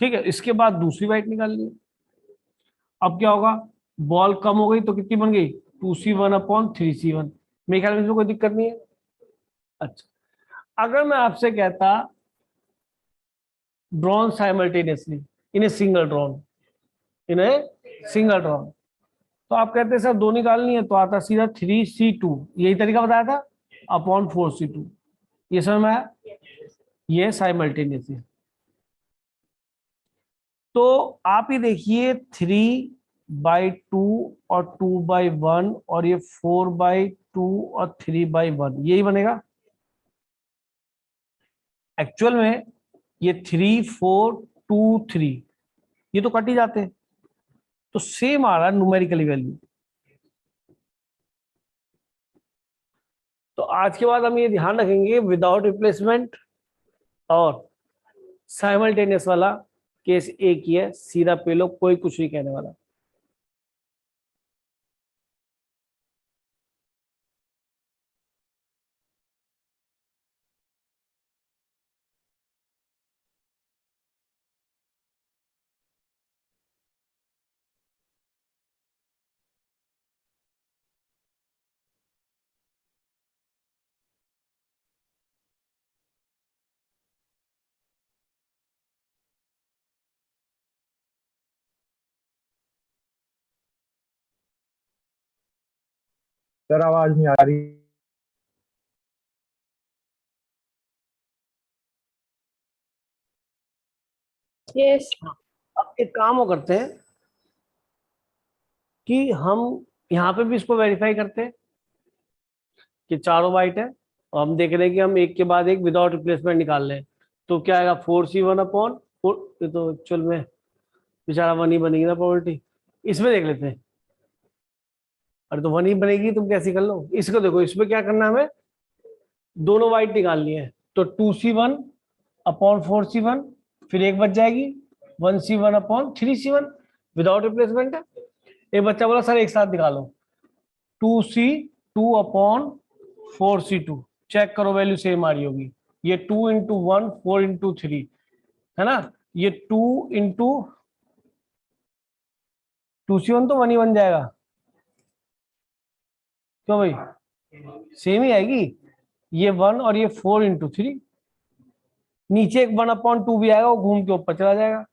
ठीक है, इसके बाद दूसरी वाइट निकालनी है। अब क्या होगा? बॉल कम हो गई तो कितनी बन गई? 2C1/3C1। मेरे ख्याल में इसमें कोई दिक्कत नहीं है। अच्छा, अगर मैं आपसे कहता drawn simultaneously in a single drawn, in a single drawn, तो आप कहते सर दो निकालनी है, तो आता सीधा 3C2, यही तरीका बताया था, अपॉन 4C2। ये समझ में आया? ये साइमल्टेनियसली। तो आप ही देखिए, 3/2 और 2/1 और ये 4/2 और 3/1, यही बनेगा एक्चुअल में। ये 3 4 2 3, ये तो कट ही जाते हैं, तो सेम आ रहा है न्यूमेरिकली वैल्यू। तो आज के बाद हम ये ध्यान रखेंगे, विदाउट रिप्लेसमेंट और साइमल्टेनियस वाला केस एक ही है, सीधा पे लो, कोई कुछ नहीं कहने वाला। सर आवाज नहीं आ रही। यस। अब एक काम वो करते हैं कि हम यहाँ पे भी इसको वेरीफाई करते हैं कि चारों वाइट है, और हम देख रहे हैं कि हम एक के बाद एक विदाउट रिप्लेसमेंट निकाल रहे हैं। तो क्या आएगा? 4C1/4। ये तो एक्चुअल में बेचारा 1 ही बनेगी ना प्रोबेबिलिटी। इसमें देख लेते हैं। अरे तो 1 ही बनेगी, तुम कैसी कर लो। इसको देखो, इसमें क्या करना है हमें? दोनों वाइट निकालनी है, तो 2C1/4C1, फिर एक बच जाएगी 1C1/3C1, विदाउट रिप्लेसमेंट है। एक बच्चा बोला सर एक साथ निकालो, 2C2/4C2, चेक करो वैल्यू सेम आ रही होगी। ये 2 × 1 4 × 3 है ना, ये 2 × 2C1 तो 1 ही बन जाएगा। क्यों भाई? सेम ही आएगी, ये 1 और ये 4 × 3। नीचे एक 1/2 भी आएगा, वो घूम के ऊपर चला जाएगा,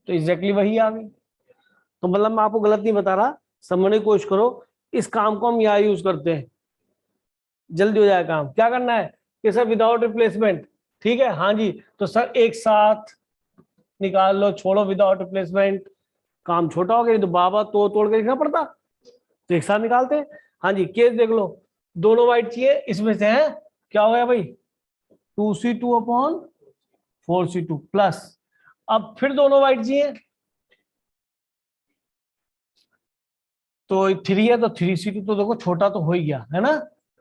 तो एग्जैक्टली वही आ गई। तो मतलब मैं आपको गलत नहीं बता रहा, समझने की कोशिश करो। इस काम को हम यहाँ यूज करते हैं, जल्दी हो जाए काम। क्या करना है कि सर विदाउट रिप्लेसमेंट, ठीक है, हाँ जी, तो सर एक साथ निकाल लो, छोड़ो विदाउट रिप्लेसमेंट, काम छोटा हो गया। तो बाबा तोड़ के लिखना पड़ता, तो एक साथ निकालते हैं। हाँ जी, केस देख लो, दोनों वाइट चाहिए, इसमें से है क्या हो गया भाई? 2C2/4C2 प्लस, अब फिर दोनों वाइट चाहिए, तो 3 है तो 3C2, तो देखो छोटा तो हो ही गया है ना,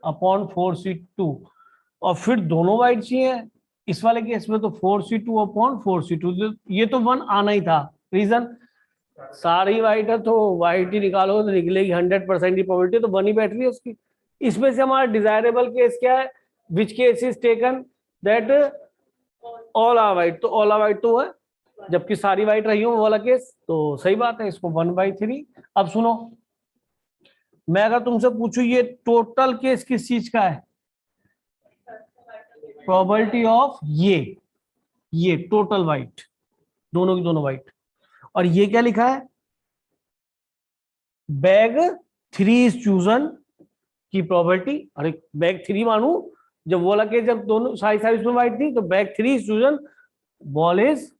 अपॉन 4C2, और फिर दोनों वाइट चाहिए। इस वाले केस में तो 4C2 अपॉन 4C2, ये तो 1 आना ही था। रीजन, सारी वाइट है तो वाइट ही निकालो तो निकलेगी, 100% की प्रोबेबिलिटी तो 1 ही बैठ रही है उसकी। इसमें से हमारा डिजायरेबल केस क्या है, which case is taken, that all are white, तो ऑल आर वाइट तो है, जबकि सारी वाइट रही हो वो वाला केस, तो सही बात है, इसको 1/3। अब सुनो, मैं अगर तुमसे पूछूं ये टोटल केस किस चीज का है, प्रोबेबिलिटी ऑफ ये टोटल वाइट, दोनों की दोनों वाइट, और ये क्या लिखा है, बैग 3 इज चूजन की प्रोबेबिलिटी। अरे बैग 3 मानू, जब वो लगे, जब दोनों सारी सारी उसमें वाइट थी, तो bag 3 is chosen, ball is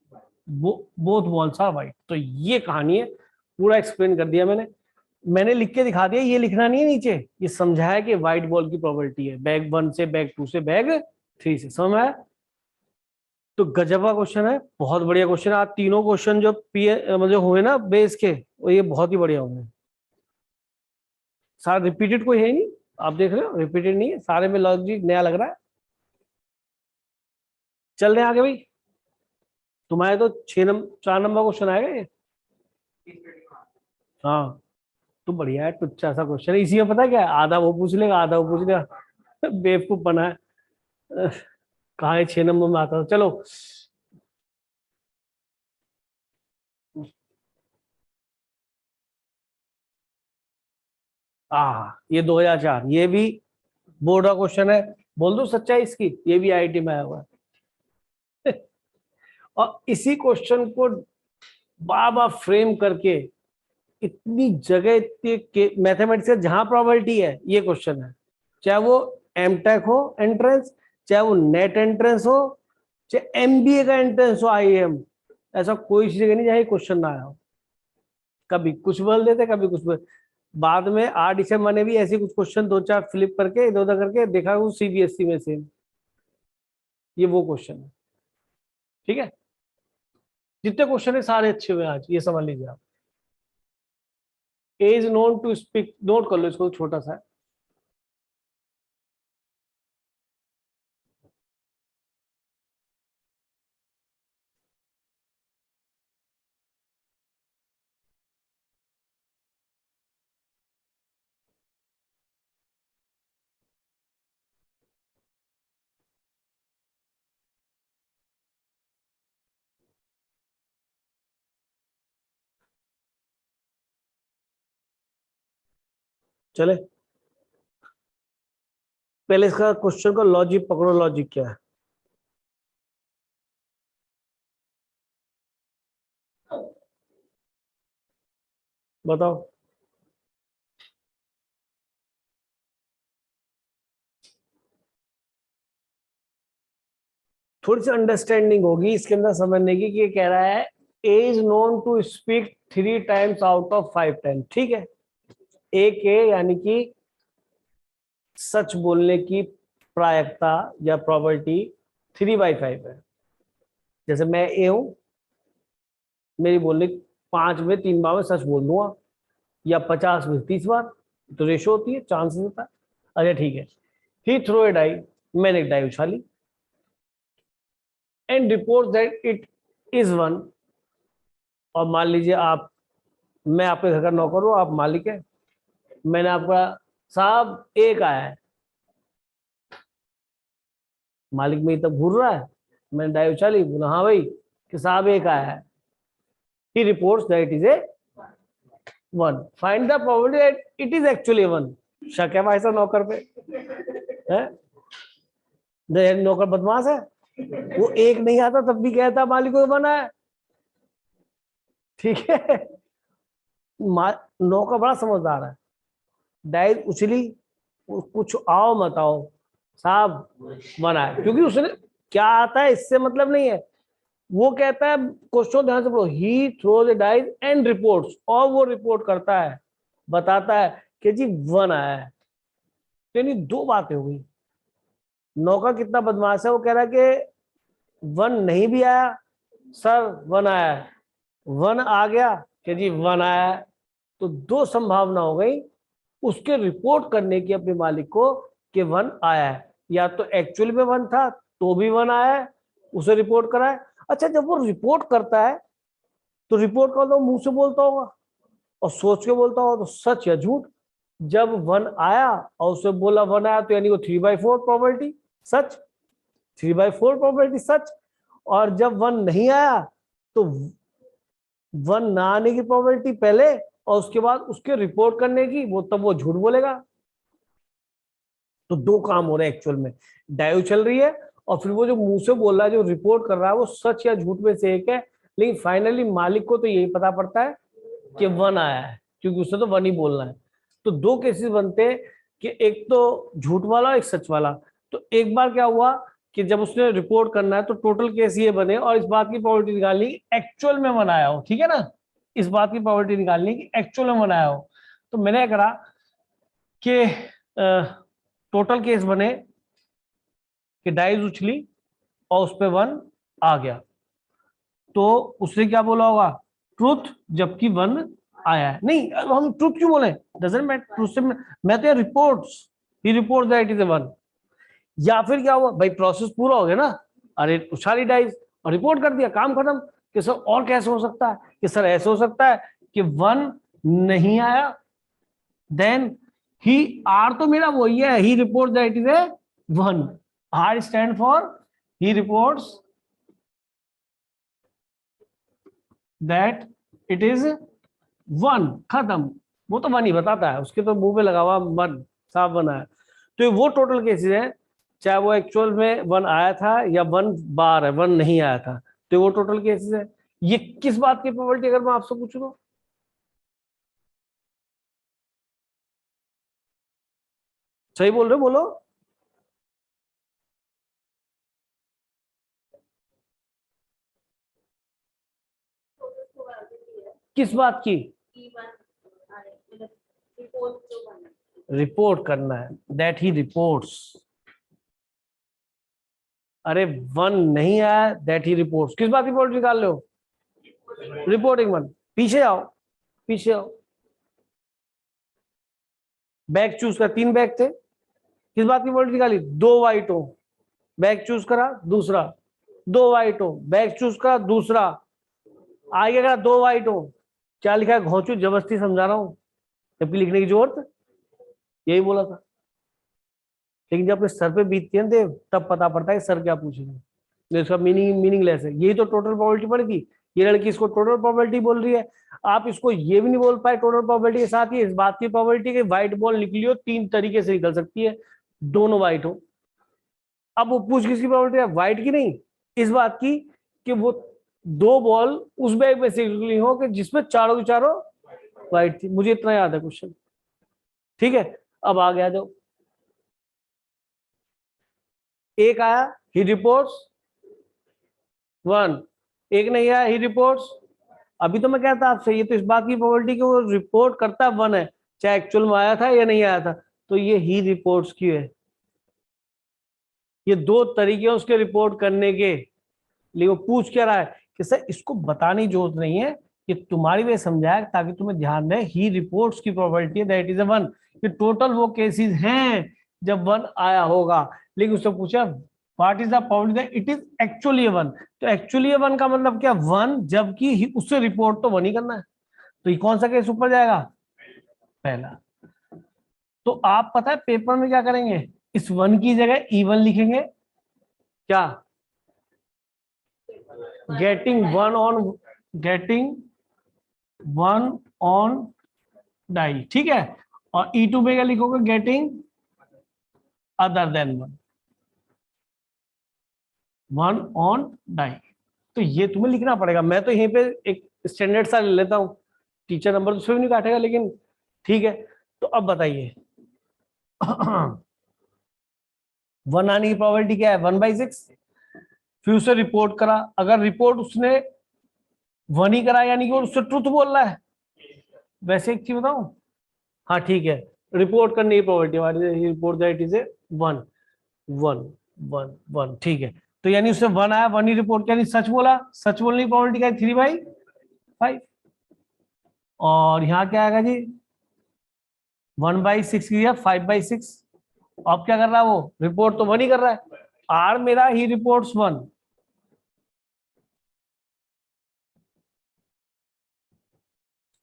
both balls are white. तो ये कहानी है, पूरा एक्सप्लेन कर दिया मैंने लिख के दिखा दिया, ये लिखना नहीं है नीचे, ये समझाया कि व्हाइट बॉल की प्रोबेबिलिटी है बैग 1 से, बैग 2 से, बैग 3 से, समझ में आया? तो गजब का क्वेश्चन है, बहुत बढ़िया क्वेश्चन है। आज तीनों क्वेश्चन जो मतलब हुए ना बेस के, वो ये बहुत ही बढ़िया हुए। सारा रिपीटेड कोई है नहीं, आप देख रहे हो, रिपीटेड नहीं है, सारे में लॉजिक नया लग रहा है। चल रहे हैं आगे भाई, तुम्हारे तो 4 नंबर क्वेश्चन आएगा ये। हाँ, तो बढ़िया है, टुच्चा सा क्वेश्चन है, इसी में पता है क्या है? आधा वो पूछ लेगा, आधा वो पूछ लेगा। बेवकूफ बना है। कहाँ है, 6 नंबर में आता था। चलो, ये 2004, ये भी बोर्ड का क्वेश्चन है। बोल दो सच्चाई इसकी, ये भी आईआईटी में आया हुआ है। और इसी क्वेश्चन को बार बार फ्रेम करके इतनी जगह, इतनी मैथमेटिक्स का जहां प्रोबेबिलिटी है, ये क्वेश्चन है। चाहे वो एमटेक हो एंट्रेंस, चाहे वो नेट एंट्रेंस हो, चाहे एमबीए का एंट्रेंस हो, आईएम, ऐसा कोई जगह नहीं जहाँ क्वेश्चन ना आया हो। कभी कुछ बोल देते, कभी कुछ बोल। बाद में R. डिसेम्बर ने भी ऐसे कुछ क्वेश्चन 2-4 फ्लिप करके इधर उधर करके देखा, वो सीबीएसई में से, ये वो क्वेश्चन है। ठीक है, जितने क्वेश्चन है सारे अच्छे हुए आज, ये समझ लीजिए आप। A is known to speak, note कर लो इसको, छोटा सा है। चले, पहले इसका क्वेश्चन का लॉजिक पकड़ो, लॉजिक क्या है बताओ। थोड़ी सी अंडरस्टैंडिंग होगी इसके अंदर समझने की, कि ये कह रहा है A is known to speak 3 times out of 5 time. ठीक है, ए के यानी कि सच बोलने की प्रायिकता या प्रोबेबिलिटी 3/5 है। जैसे मैं ए हूं, मेरी बोलने 5 में 3 बार में सच बोल दूंगा, या 50 में 30 बार, तो रेशो होती है, चांसेस होता है। अच्छा ठीक है, ही थ्रो ए डाई, मैंने एक डाई उछाली, and report that it is 1। और मान लीजिए आप, मैं आपके घर का नौकर हूं, आप मालिक है, मैंने आपका, साहब एक आया है, मालिक में तब घूर रहा है, मैंने डाई उछाली, बोला हाँ भाई कि साहब एक आया है, he reports that is a 1, find the probability that it is actually 1। शक है भाई साहब नौकर पे है? नौकर बदमाश है, वो एक नहीं आता तब भी कहता मालिक को बना है। ठीक है, नौकर बड़ा समझदार है, डाई उछली, कुछ आओ मत आओ, साहब बना है, क्योंकि उसने क्या आता है इससे मतलब नहीं है। वो कहता है, क्वेश्चन ध्यान से पढ़ो, he throws A dice and reports, और वो रिपोर्ट करता है, बताता है कि जी 1 आया है। यानी 2 बातें हो गई। नौका कितना बदमाश है, वो कह रहा है कि 1 नहीं भी आया, सर 1 आया है, 1 आ गया कि जी 1 आया है। तो 2 संभावना हो गई उसके रिपोर्ट करने की अपने मालिक को, कि 1 आया है, या तो एक्चुअल में 1 था तो भी 1 आया है, उसे रिपोर्ट करा है। अच्छा, जब वो रिपोर्ट करता है तो रिपोर्ट करता मुंह से बोलता होगा और सोच के बोलता होगा, तो सच या झूठ? जब 1 आया और उसे बोला 1 आया, तो यानी वो 3/4 प्रोबेबिलिटी सच, 3/4 प्रोबेबिलिटी सच। और जब 1 नहीं आया तो 1 ना आने की प्रोबेबिलिटी पहले, और उसके बाद उसके रिपोर्ट करने की, वो तब वो झूठ बोलेगा। तो दो काम हो रहे हैं एक्चुअल में, डायो चल रही है और फिर वो जो मुंह से बोल रहा है, जो रिपोर्ट कर रहा है, वो सच या झूठ में से एक है। लेकिन फाइनली मालिक को तो यही पता पड़ता है कि 1 आया है, क्योंकि उसे तो 1 ही बोलना है। तो दो केसेस बनते हैं कि एक तो झूठ वाला, एक सच वाला। तो एक बार क्या हुआ कि जब उसने रिपोर्ट करना है तो टोटल केस ये बने, और इस बात की प्रोबेबिलिटी निकालनी एक्चुअल में 1 आया हो, ठीक है ना, इस बात की प्रोबेबिलिटी निकालनी कि एक्चुअल में 1 आया हो। तो मैंने करा कि टोटल केस बने कि डाइज उछली और उस पर 1 आ गया, तो उसने क्या बोला होगा? ट्रुथ, जबकि 1 आया है। नहीं, अब हम ट्रुथ क्यों बोले? डजंट मैटर, ट्रुथ से मैं तो reports, he report that is a 1। या फिर क्या हुआ भाई, प्रोसेस पूरा हो गया ना, अरे उछाली डाइज और रिपोर्ट कर दिया, काम खत्म। कि सर और कैसे हो सकता है? कि सर ऐसे हो सकता है कि 1 नहीं आया, देन ही, आर तो मेरा वही है, he report that is a 1। R stand for he reports that it is 1, खत्म। वो तो 1 ही बताता है, उसके तो मुंह पे लगा हुआ 1, साफ 1 आया। तो ये वो टोटल केसेस हैं, चाहे वो एक्चुअल में 1 आया था या 1 बार है 1 नहीं आया था, तो वो टोटल केसेस है। ये किस बात की प्रोबेबिलिटी, अगर मैं आपसे पूछूं तो? सही बोल रहे हो, बोलो। किस बात की? रिपोर्ट करना है, दैट ही रिपोर्ट्स। अरे 1 नहीं आया, दैट ही रिपोर्ट्स, किस बात की प्रोबेबिलिटी निकाल रहे हो? रिपोर्टिंग 1। पीछे आओ, पीछे आओ। बैग चूज कर, 3 बैग थे, किस बात की प्रोबेबिलिटी निकाली? 2 वाइट हो, बैग चूज करा दूसरा, 2 वाइट हो, बैग चूज करा दूसरा, आगे का 2 वाइट हो, क्या लिखा है? घोंचू, जबरदस्ती समझा रहा हूं, जबकि लिखने की जरूरत, यही बोला था। लेकिन जब अपने सर पे बीतती है देव, तब पता पड़ता है कि सर क्या पूछ रहे हैं, इसका मीनिंगलेस है। यही तो टोटल प्रोबेबिलिटी पड़ेगी। ये लड़की इसको टोटल प्रोबेबिलिटी बोल रही है, आप इसको ये भी नहीं बोल पाए टोटल प्रोबेबिलिटी के साथ ही इस बात की प्रोबेबिलिटी कि व्हाइट बॉल निकली हो 3 तरीके से निकल सकती है, दोनों व्हाइट हो। अब वो पूछ किसकी प्रोबेबिलिटी है? व्हाइट की नहीं, इस बात की कि वो 2 बॉल उस बैग में से निकली हो कि जिसमें चारों की चारों व्हाइट थी। मुझे इतना याद है क्वेश्चन, ठीक है। अब आ गया जो एक आया, ही रिपोर्ट्स 1, एक नहीं आया, ही रिपोर्ट्स। अभी तो मैं कहता आपसे, ये तो इस बात की प्रोबेबिलिटी कि वो रिपोर्ट करता 1 है, चाहे एक्चुअल में आया था या नहीं आया था। तो ये ही रिपोर्ट्स की है। ये 2 तरीके हैं उसके रिपोर्ट करने के। लेकिन वो पूछ क्या रहा है कि सर इसको बताने की जरूरत नहीं है, कि तुम्हारी वे समझाया ताकि तुम्हें ध्यान रहे, ही रिपोर्ट्स की प्रोबेबिलिटी है दैट इज ए 1, कि टोटल वो केसेस हैं जब 1 आया होगा। लेकिन उससे पूछा what is the probability it is actually 1। तो एक्चुअली 1 का मतलब क्या? 1, जबकि उससे रिपोर्ट तो 1 ही करना है। तो ये कौन सा केस ऊपर जाएगा? पहला। तो आप पता है पेपर में क्या करेंगे? इस 1 की जगह E1 लिखेंगे, क्या? गेटिंग 1 ऑन डाई, ठीक है। और E2 में क्या लिखोगे? Getting other than 1 on die. तो ये तुम्हें लिखना पड़ेगा। मैं तो यहीं पे एक स्टैंडर्ड सा ले लेता हूँ, टीचर नंबर तो उसमें भी नहीं काटेगा, लेकिन ठीक है। तो अब बताइए 1 आने की प्रोबेबिलिटी क्या है? 1/6। फिर उसे रिपोर्ट करा, अगर रिपोर्ट उसने 1 ही करा, यानी कि वो उससे ट्रुथ बोल रहा है। वैसे एक चीज बताऊं, हाँ ठीक है, रिपोर्ट करने की probability report that is a 1 1 1 1, ठीक है। तो यानी उससे 1 आया, 1 ही रिपोर्ट, यानी सच बोला, सच बोलने की प्रोबेबिलिटी क्या है? 3/5। और यहाँ क्या आएगा जी? 1/6 या 5/6, अब क्या कर रहा है वो, रिपोर्ट तो 1 ही कर रहा है, आर मेरा ही रिपोर्ट्स 1।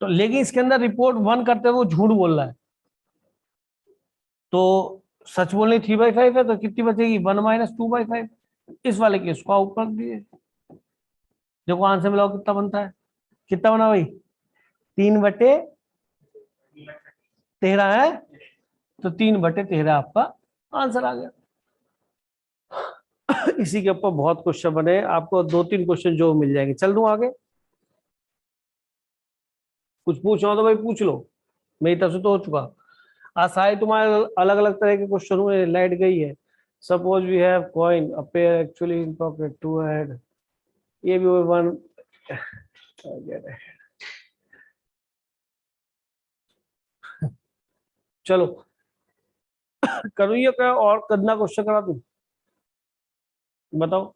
तो लेकिन इसके अंदर रिपोर्ट 1 करते हुए वो झूठ बोल रहा है, तो सच बोलने 3/5 है, तो कितनी बचेगी 1 - 2/5। इस वाले केस को ऊपर दिए, देखो आंसर मिलाओ कितना बनता है, कितना बना भाई 3/13 है, तो 3/13 आपका आंसर आ गया। इसी के ऊपर बहुत क्वेश्चन बने, आपको 2-3 क्वेश्चन जो मिल जाएंगे। चल दूं आगे, कुछ पूछना हो तो भाई पूछ लो, मेरी तरफ से तो हो चुका। आशाएं तुम्हारे अलग अलग तरह के क्वेश्चन हुए, लाइट गई है। Suppose we have coin a pair actually in pocket to head, ये भी वन। चलो करूँ ये क्या और करना क्वेश्चन करा तू, बताओ।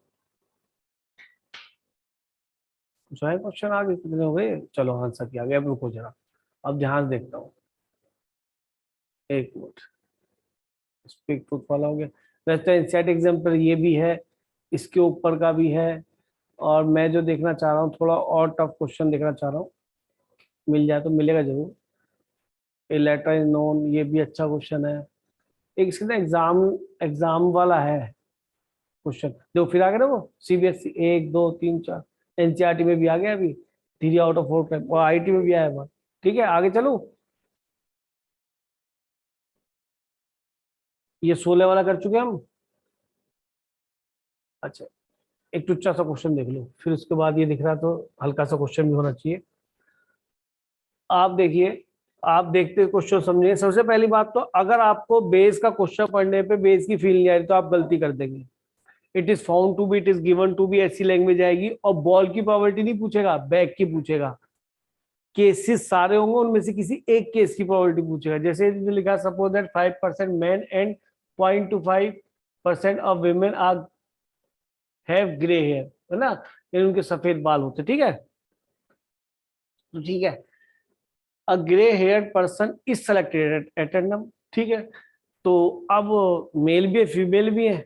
सारे क्वेश्चन आ गए, कितने हो गए, चलो आंसर किया गया। अब रुको जरा, अब ध्यान से देखता हूँ, एक मिनट। स्पीक ट्रूथ वाला हो गया, वेस्टर्न सेट एग्जाम्पल ये भी है, इसके ऊपर का भी है। और मैं जो देखना चाह रहा हूँ थोड़ा और टफ क्वेश्चन देखना चाह रहा हूँ, मिल जाए तो मिलेगा जरूर। ए लेटर इज नोन, ये भी अच्छा क्वेश्चन है। एक इसके अंदर एग्जाम एग्जाम वाला है क्वेश्चन, देखो फिर आ गया ना वो सीबीएसई 1 2 3 4, एनसीईआरटी में भी आ गया अभी 3 आउट ऑफ 4 और आईटी में भी आया हुआ। ठीक है आगे चलो, ये 16 वाला कर चुके हम। अच्छा, एक टुच्चा सा क्वेश्चन देख लो, फिर उसके बाद ये दिख रहा तो हल्का सा क्वेश्चन भी होना चाहिए। आप देखिए, आप देखते क्वेश्चन समझिए। सबसे पहली बात तो अगर आपको बेस का क्वेश्चन पढ़ने पे बेस की फील नहीं आ रही तो आप गलती कर देंगे। It is found to be, it is given to be, ऐसी लैंग्वेज आएगी। और बॉल की प्रोबेबिलिटी नहीं पूछेगा, बैक की पूछेगा। केसेस सारे होंगे, उनमें से किसी एक केस की प्रोबेबिलिटी पूछेगा। जैसे लिखा suppose that 5% man and 0.25% of women are have grey hair, है ना, यानी उनके सफेद बाल होते। ठीक है, तो ठीक है, a grey hair person is selected at random. ठीक है, तो अब मेल भी है फीमेल भी है,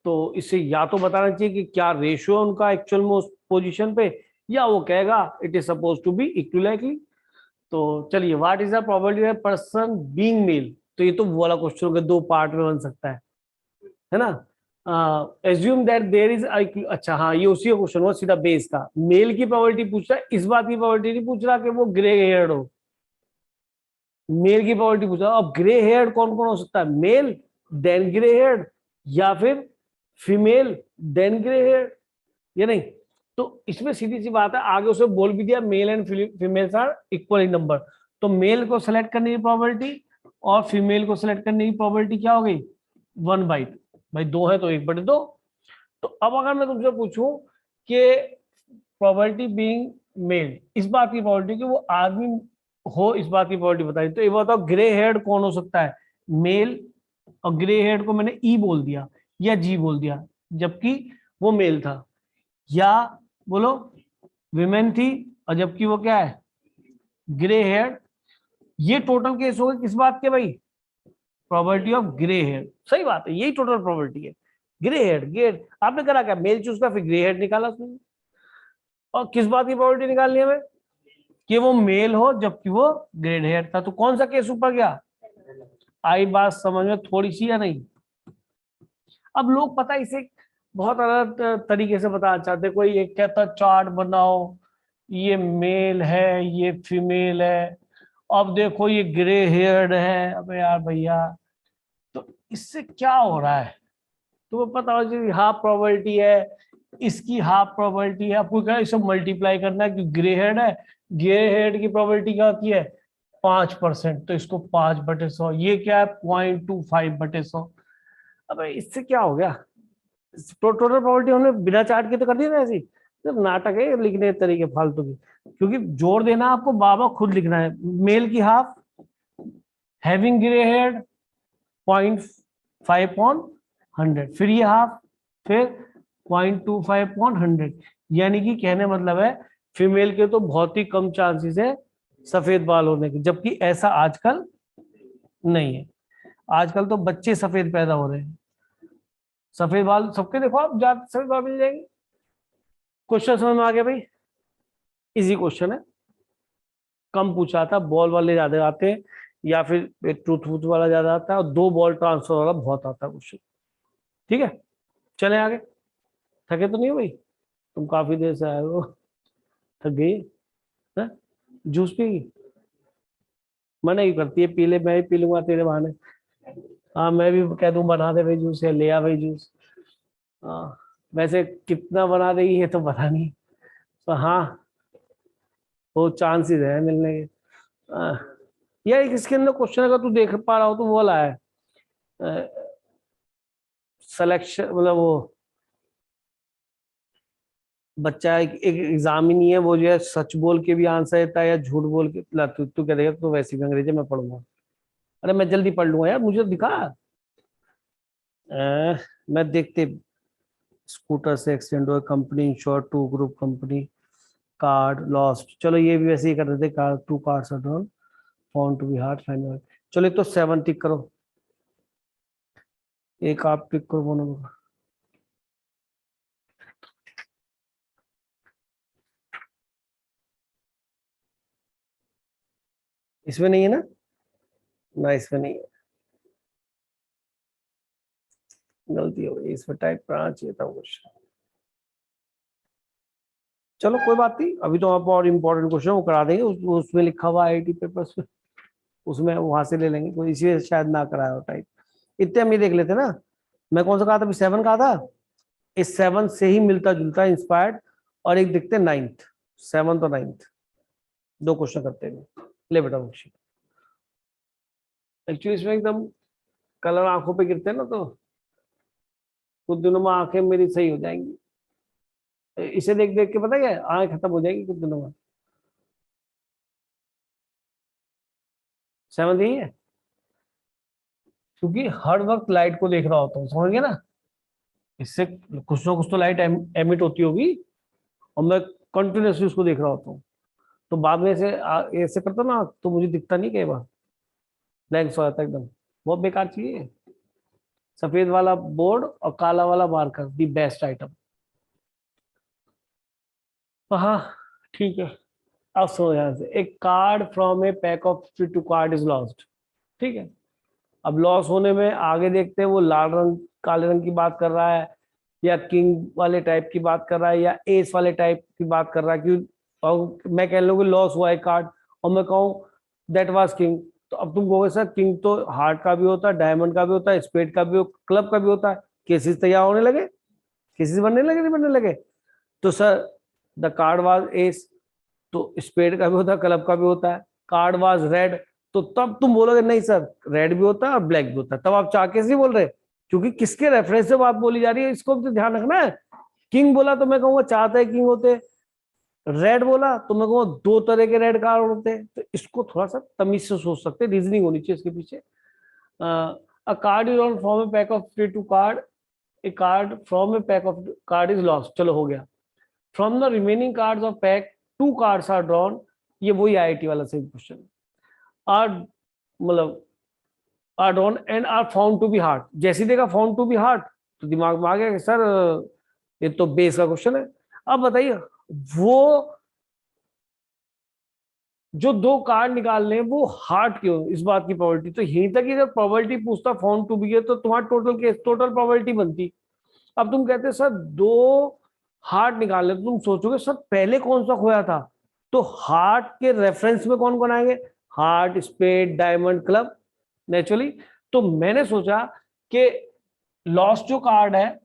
तो इससे या तो बताना चाहिए कि क्या रेशियो है उनका एक्चुअल में उस पोजीशन पे, या वो कहेगा it is suppose to be equally likely. तो चलिए, what is the probability of person being male, तो ये तो वो वाला क्वेश्चन होगा, 2 पार्ट में बन सकता है ना। एज्यूम दैट देयर इज, अच्छा हाँ, ये उसी का क्वेश्चन हुआ सीधा बेस का। मेल की प्रोबेबिलिटी पूछ रहा है, इस बात की प्रोबेबिलिटी नहीं पूछ रहा कि वो ग्रे हेयर्ड हो। मेल की प्रोबेबिलिटी पूछ रहा है। अब ग्रे हेयर्ड कौन कौन हो सकता है, मेल देन ग्रे हेयर्ड, या फिर फीमेल देन ग्रे हेयर्ड, या नहीं। तो इसमें सीधी सी बात है, आगे उसे बोल भी दिया male and females are equal in number, तो मेल को सेलेक्ट करने की प्रोबेबिलिटी और फीमेल को सेलेक्ट करने की प्रोबेबिलिटी क्या हो गई, 1/2। भाई 2 है तो 1/2। तो अब अगर मैं तुमसे पूछूं कि प्रोबेबिलिटी बीइंग मेल, इस बात की प्रोबेबिलिटी कि वो आदमी हो, इस बात की प्रोबेबिलिटी बताई, तो ये बताओ ग्रे हेयर्ड कौन हो सकता है, मेल। और ग्रे हेयर्ड को मैंने ई बोल दिया या जी बोल दिया, जबकि वो मेल था। या बोलो विमेन थी और जबकि वो क्या है, ग्रे हेयर। ये टोटल केस हो गए किस बात के भाई, प्रोबेबिलिटी ऑफ ग्रे हेयर। सही बात है, यही टोटल प्रोबेबिलिटी है। ग्रे हेयर, ग्रे आपने करा क्या, मेल चूज का फिर ग्रे हेयर निकाला उसने। और किस बात की प्रोबेबिलिटी निकालनी है हमें, कि वो मेल हो जबकि वो ग्रे हेयर था। तो कौन सा केस ऊपर गया, आई बात समझ में थोड़ी सी या नहीं। अब लोग पता है इसे बहुत अलग तरीके से बताना चाहते हैं। कोई एक कहता चार्ट बनाओ, ये मेल है ये फीमेल है, अब देखो ये ग्रे हेयर्ड है। अबे यार भैया, तो इससे क्या हो रहा है, तुम्हें पता हो जी हाफ प्रोबेबिलिटी है, इसकी हाफ प्रोबेबिलिटी है, आपको क्या इसे मल्टीप्लाई करना है कि ग्रे हेड है, ग्रे हेड की प्रोबेबिलिटी क्या होती है 5%, तो इसको 5/100, ये क्या है 0.25/100। अब इससे क्या हो गया, टोटल प्रोबेबिलिटी हमने बिना चार्ट के तो कर दी ना ऐसी, सिर्फ नाटक है लिखने के तरीके फालतू की। क्योंकि जोड़ देना आपको बाबा खुद लिखना है, मेल की हाफ हैविंग ग्रे हेड 0.5/100, फिर ये हाफ, फिर 0.25/100, यानी कि कहने मतलब है फीमेल के तो बहुत ही कम चांसेस है सफेद बाल होने के, जबकि ऐसा आजकल नहीं है। आजकल तो बच्चे सफेद पैदा हो रहे हैं, सफेद बाल सबके देखो आप, जात सफेद बाल मिल जाएंगे। क्वेश्चन समझ में आ गया भाई? इजी क्वेश्चन है, कम पूछा था, बॉल वाले ज्यादा आते हैं या फिर ट्रूथ वूथ वाला ज्यादा आता है, और 2 बॉल ट्रांसफर वाला बहुत आता है क्वेश्चन। ठीक है, चले आगे। थके तो नहीं हो भाई? तुम काफी देर से आए हो, थक गई है? जूस पिएगी? मना ही करती है, पी ले, मैं ही पी लूंगा तेरे बहाने। हाँ, मैं भी कह दूं बना दे भाई जूस, या ले आ भाई जूस। हाँ, वैसे कितना बना देगी ये तो पता नहीं, तो हाँ, वो चांसेस है मिलने के। यार इसके अंदर क्वेश्चन अगर तू देख पा रहा हो तो वो वाला है, सिलेक्शन, मतलब वो बच्चा एक एग्जाम ही नहीं है, वो जो है सच बोल के भी आंसर देता है या झूठ बोल के। ला, तू क्या देगा, तो वैसी भी अंग्रेजी में पढ़ूंगा। अरे मैं जल्दी पढ़ लूंगा यार, मुझे दिखा। मैं देखते, स्कूटर से एक्सीडेंट हुआ, company insure, 2 group company, card lost. चलो ये भी वैसे ही कर देते, car 2 cards are drawn, found to be hard final. चलो तो 7 टिक करो, एक आप टिक करो दोनों में। इसमें नहीं है ना? ना इसमें नहीं है, गलती हो गई, इसमें टाइप करना चाहिए था क्वेश्चन। चलो कोई बात नहीं, अभी तो आप और इम्पोर्टेंट क्वेश्चन वो करा देंगे, उसमें लिखा हुआ आईआईटी पेपर्स में, उसमें वहां से ले लेंगे, कोई इसी शायद ना कराया हो टाइप। इतने हम ये देख लेते ना। मैं कौन सा कहा था अभी, 7 कहा था। इस 7 से ही मिलता जुलता इंस्पायर्ड, और एक दिखते 9th, 7th और 9th, 2 क्वेश्चन करते हैं। ले बेटा मुझे, एक्चुअली इसमें एकदम कलर आंखों पे गिरते हैं ना, तो कुछ दिनों में आंखें मेरी सही हो जाएंगी। इसे देख देख के पता है आंखें खत्म हो जाएगी कुछ दिनों में। 7th यही है, क्योंकि हर वक्त लाइट को देख रहा होता हूँ, समझ गया ना? इससे कुछ ना कुछ तो लाइट एमिट होती होगी, और मैं कंटिन्यूसली उसको देख रहा होता हूँ। तो बाद में ऐसे ऐसे करता ना तो मुझे दिखता नहीं, कई बार ब्लैंक हो जाता है एकदम। बहुत बेकार चीज है। सफेद वाला बोर्ड और काला वाला मार्कर, दी बेस्ट आइटम। हाँ, ठीक है। अब सो यहाँ से, एक card from a pack of 52 card is lost. ठीक है, अब लॉस होने में आगे देखते हैं वो लाल रंग काले रंग की बात कर रहा है, या किंग वाले टाइप की बात कर रहा है, या एस वाले टाइप की बात कर रहा है। क्यों? और मैं कह लूँ कि लॉस हुआ है कार्ड, और मैं कहूँ दैट वाज किंग, तो अब तुम कहोगे सर किंग तो हार्ट का भी होता है, डायमंड का भी होता है, स्पेड का भी, क्लब का भी होता है। केसेस तैयार होने लगे, केसेस बनने लगे, नहीं बनने लगे? तो sir the card was S, तो स्पेड का भी होता है, क्लब का भी होता है। कार्ड वाज रेड, तो तब तुम बोलोगे नहीं सर रेड भी होता है और ब्लैक भी होता है। तब आप चाह कैसे बोल रहे, क्योंकि किसके रेफरेंस से बात बोली जा रही है, इसको तो ध्यान रखना है। किंग बोला तो मैं कहूंगा चाहता है किंग होते, रेड बोला तो मैं कहूंगा 2 तरह के रेड कार्ड होते हैं। तो इसको थोड़ा सा तमीज से सोच सकते हैं, रीजनिंग होनी चाहिए इसके पीछे। A card is on from a pack of 52 card, a card from a pack of card is lost. चलो हो गया। From the remaining cards of pack 2 cards are drawn, ये वही आईआईटी वाला सेम क्वेश्चन। आर मतलब are drawn and are found to be hard. जैसे ही देखा फाउंड टू बी हार्ड, तो दिमाग में आ गया कि सर ये तो बेस का क्वेश्चन है। अब बताइए, वो जो 2 कार्ड निकालने वो हार्ड क्यों, इस बात की प्रोबेबिलिटी तो यहीं तक ही, जब प्रोबेबिलिटी पूछता फाउंड टू बी है तो तुम्हारा टोटल केस, टोटल प्रोबेबिलिटी बनती। अब तुम कहते सर 2 हार्ट निकालने, तो तुम सोचोगे सर पहले कौन सा खोया था, तो हार्ट के रेफरेंस में कौन कौन आएंगे? Heart, spade, diamond, club, naturally. तो मैंने सोचा कि लॉस्ट जो कार्ड है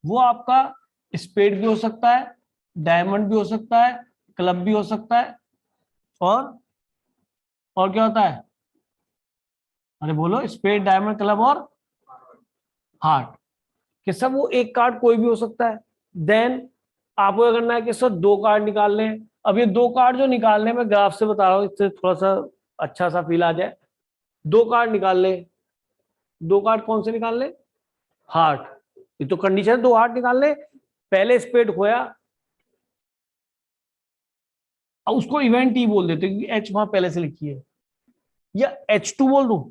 वो आपका स्पेड भी हो सकता है, डायमंड भी हो सकता है, क्लब भी हो सकता है, और क्या होता है? अरे बोलो, स्पेड, डायमंड, क्लब और हार्ट, कि सब वो एक कार्ड कोई भी हो सकता है। देन आपको क्या करना है कि सर 2 कार्ड निकालने हैं। अब ये 2 कार्ड जो निकालने हैं, मैं ग्राफ से बता रहा हूँ, इससे थोड़ा सा अच्छा सा फील आ जाए। 2 कार्ड निकाल ले, 2 कार्ड कौन से निकाल ले? हार्ट, ये तो कंडीशन है, 2 हार्ट निकाल ले। पहले स्पेड खोया, अब उसको इवेंट ही बोल देते क्योंकि एच वहां पहले से लिखी है। या H2 बोल दूं,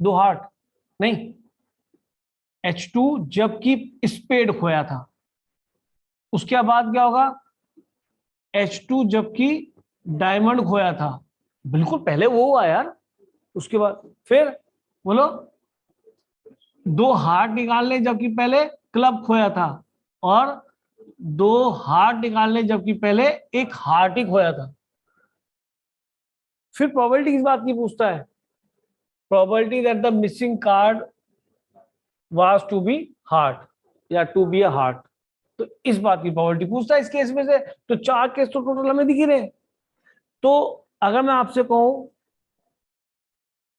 2 हार्ट नहीं, H2 जबकि स्पेड खोया था, उसके बाद क्या होगा, H2 जबकि डायमंड खोया था, बिल्कुल पहले वो हुआ यार, उसके बाद फिर बोलो 2 हार्ट निकालने जबकि पहले क्लब खोया था, और 2 हार्ट निकालने जबकि पहले एक हार्ट ही खोया था। फिर प्रोबेबिलिटी किस बात की पूछता है, probability that the missing card was to be heart या टू बी अ हार्ट, तो इस बात की प्रोबेबिलिटी पूछता है इस केस में से। तो 4 केस तो टोटल हमें दिख ही रहे। तो अगर मैं आपसे कहूं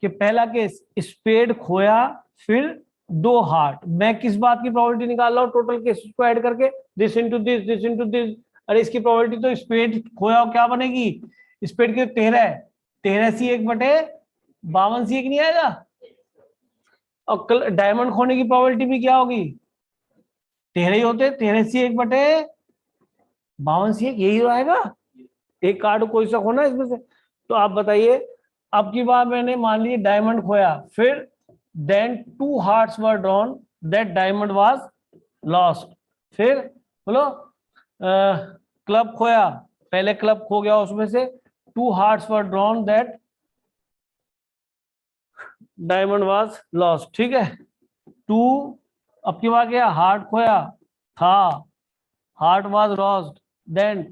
कि पहला केस स्पेड खोया फिर 2 हार्ट, मैं किस बात की प्रोबेबिलिटी निकाल रहा हूं टोटल केस को ऐड करके, this into this, this into this. अरे इसकी प्रोबेबिलिटी तो स्पेड खोया क्या बनेगी, स्पेड के 13, 13C1/52C1 नहीं आएगा, और डायमंड खोने की प्रोबेबिलिटी भी क्या होगी, 13 ही होते, 13C1/52C1 यही तो आएगा, एक कार्ड कोई सा खोना इसमें से। तो आप बताइए, अब की बार मैंने मान लीजिए डायमंड खोया, फिर then 2 hearts were drawn, that diamond was lost. फिर बोलो क्लब खोया, पहले क्लब खो गया, उसमें से 2 hearts were drawn, that diamond was lost, ठीक है। 2, अब की बार क्या, हार्ट खोया था, heart was lost, then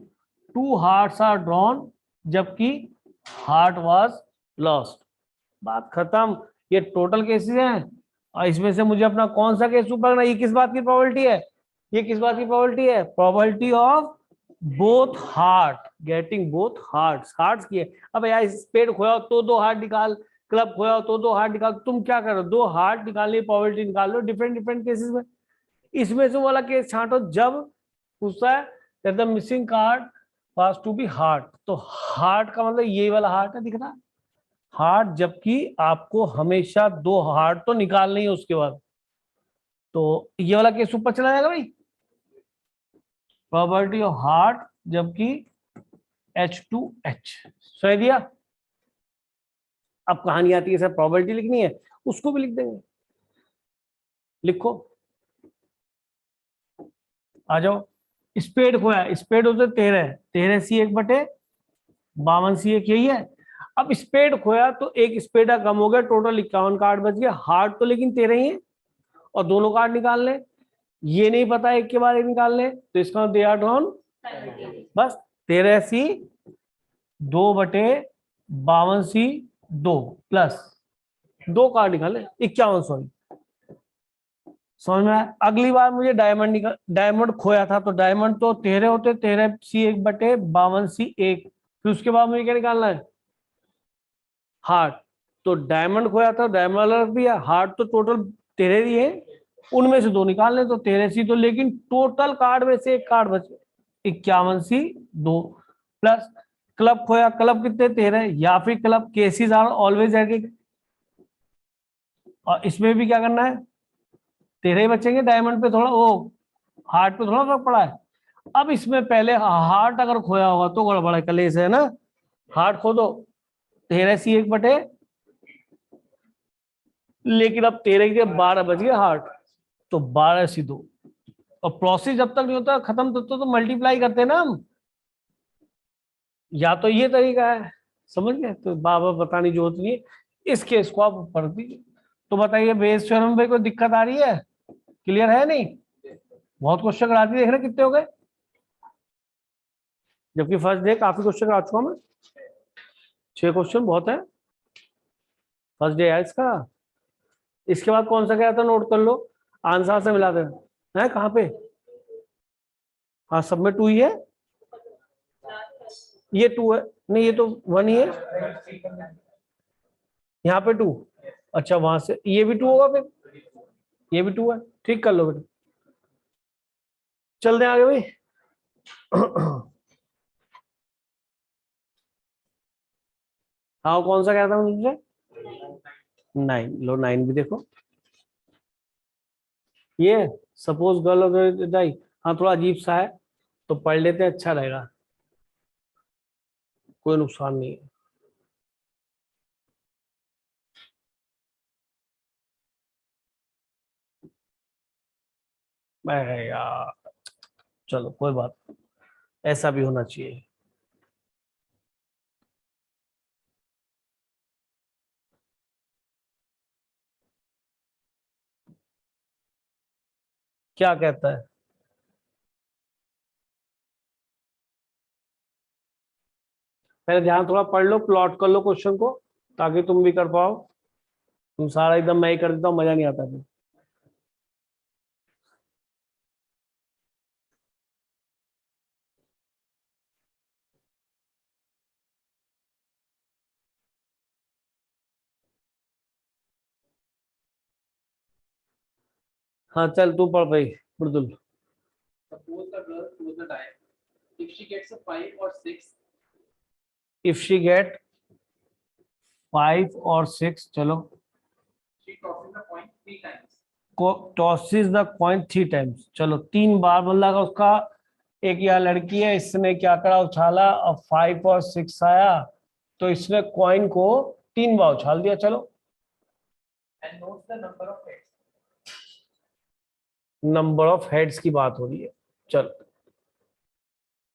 2 hearts are drawn जबकि हार्ट वाज लॉस्ट, बात खत्म। ये टोटल केसेस हैं, और इसमें से मुझे अपना कौन सा केस ऊपर करना, ये किस बात की प्रोबेबिलिटी है, ये किस बात की प्रोबेबिलिटी है, probability of both heart getting both hearts की है। अब यार स्पेड खोया तो 2 हार्ट निकाल, क्लब खोया तो 2 हार्ट निकाल, तुम क्या करो, 2 हार्ट निकालने की प्रोबेबिलिटी निकाल लो डिफरेंट डिफरेंट केसेस में। इसमें से वाला केस छांटो जब पूछता है that the missing card was to be heart, तो हार्ट का मतलब यही वाला हार्ट है, दिख रहा है हार्ट, जबकि आपको हमेशा 2 हार्ट तो निकालने ही है उसके बाद, तो ये वाला केस ऊपर चला जाएगा भाई, प्रोबेबिलिटी ऑफ हार्ट जबकि H2H सही दिया। अब कहानी आती है सर प्रोबेबिलिटी लिखनी है, उसको भी लिख देंगे, लिखो आ जाओ। स्पेड खोया, स्पेड होते 13, 13C1/52C1 यही है। अब स्पेड खोया तो एक स्पेडा कम हो गया, टोटल 51 कार्ड बच गया, हार्ट तो लेकिन 13 ही है, और दोनों कार्ड निकाल ले, ये नहीं पता एक के बाद एक निकाल ले, तो इसका दे आर ड्रॉन बस 13C2/52C2 प्लस 2 कार्ड निकाले 51, सॉरी समझ में आया। अगली बार मुझे डायमंड निकाल, डायमंड खोया था तो डायमंड तो 13 होते, 13C1/52C1, फिर उसके बाद मुझे क्या निकालना है, हार्ट। तो डायमंड खोया था, डायमंड अलग भी है, हार्ट तो टोटल 13 ही है, उनमें से 2 निकालने, तो 13C, तो लेकिन टोटल कार्ड में से एक कार्ड बचे 51C2 प्लस क्लब खोया, क्लब कितने 13, या फिर club cases are always added, और इसमें भी क्या करना है 13 ही बचेंगे, डायमंड पे थोड़ा वो हार्ट पे थोड़ा फर्क पड़ा है। अब इसमें पहले हार्ट अगर खोया होगा तो गड़बड़ है, कलेश है ना, हार्ट खो दो 13C1, लेकिन अब 13 के 12 बज गए हार्ट, तो 12C2, और प्रोसेस जब तक नहीं होता खत्म तब तक तो मल्टीप्लाई करते हैं ना हम, या तो ये तरीका है, समझ गए, तो बार बार बताने की जरूरत नहीं है, इस केस को आप पढ़ दीजिए। तो बताइए बेस थ्योरम में कोई दिक्कत आ रही है, क्लियर है नहीं, बहुत क्वेश्चन कराती देख रहे कितने हो गए, जबकि फर्स्ट डे काफी क्वेश्चन करा चुका मैं, 6 क्वेश्चन बहुत है, फर्स्ट डे है इसका। इसके बाद कौन सा गया था नोट कर लो, आंसर से मिला देना है, कहाँ पे, हाँ सब में 2 ही है, ये 2 है, नहीं ये तो 1 ही है, यहाँ पे 2, अच्छा वहां से ये भी 2 होगा, फिर ये भी 2 है, ठीक कर लो बेटा, चलते हैं आगे भाई। हाँ कौन सा कहता हूँ मुझे, 9, लो 9 भी देखो, ये सपोज गर्ल डाई, हाँ थोड़ा अजीब सा है, तो पढ़ लेते हैं, अच्छा रहेगा, कोई नुकसान नहीं है। मैं यार, चलो कोई बात नहीं, ऐसा भी होना चाहिए। क्या कहता है? पहले ध्यान थोड़ा पढ़ लो, प्लॉट कर लो क्वेश्चन को, ताकि तुम भी कर पाओ। तुम सारा एकदम मैं ही कर देता हूँ, मजा नहीं आता फिर। हाँ चल तू पढ़ भाई, मृदुल। Suppose the girl throws the die. If she gets a 5 or 6, if she get 5 और 6, चलो। she tosses the coin 3 times. Tosses the coin 3 times, चलो 3 बार बदला का उसका। एक यहाँ लड़की है, इसने क्या करा, उछाला और 5 और 6 आया, तो इसने कॉइन को 3 बार उछाल दिया। चलो And notes the number of heads. Number of heads की बात हो रही है। चलो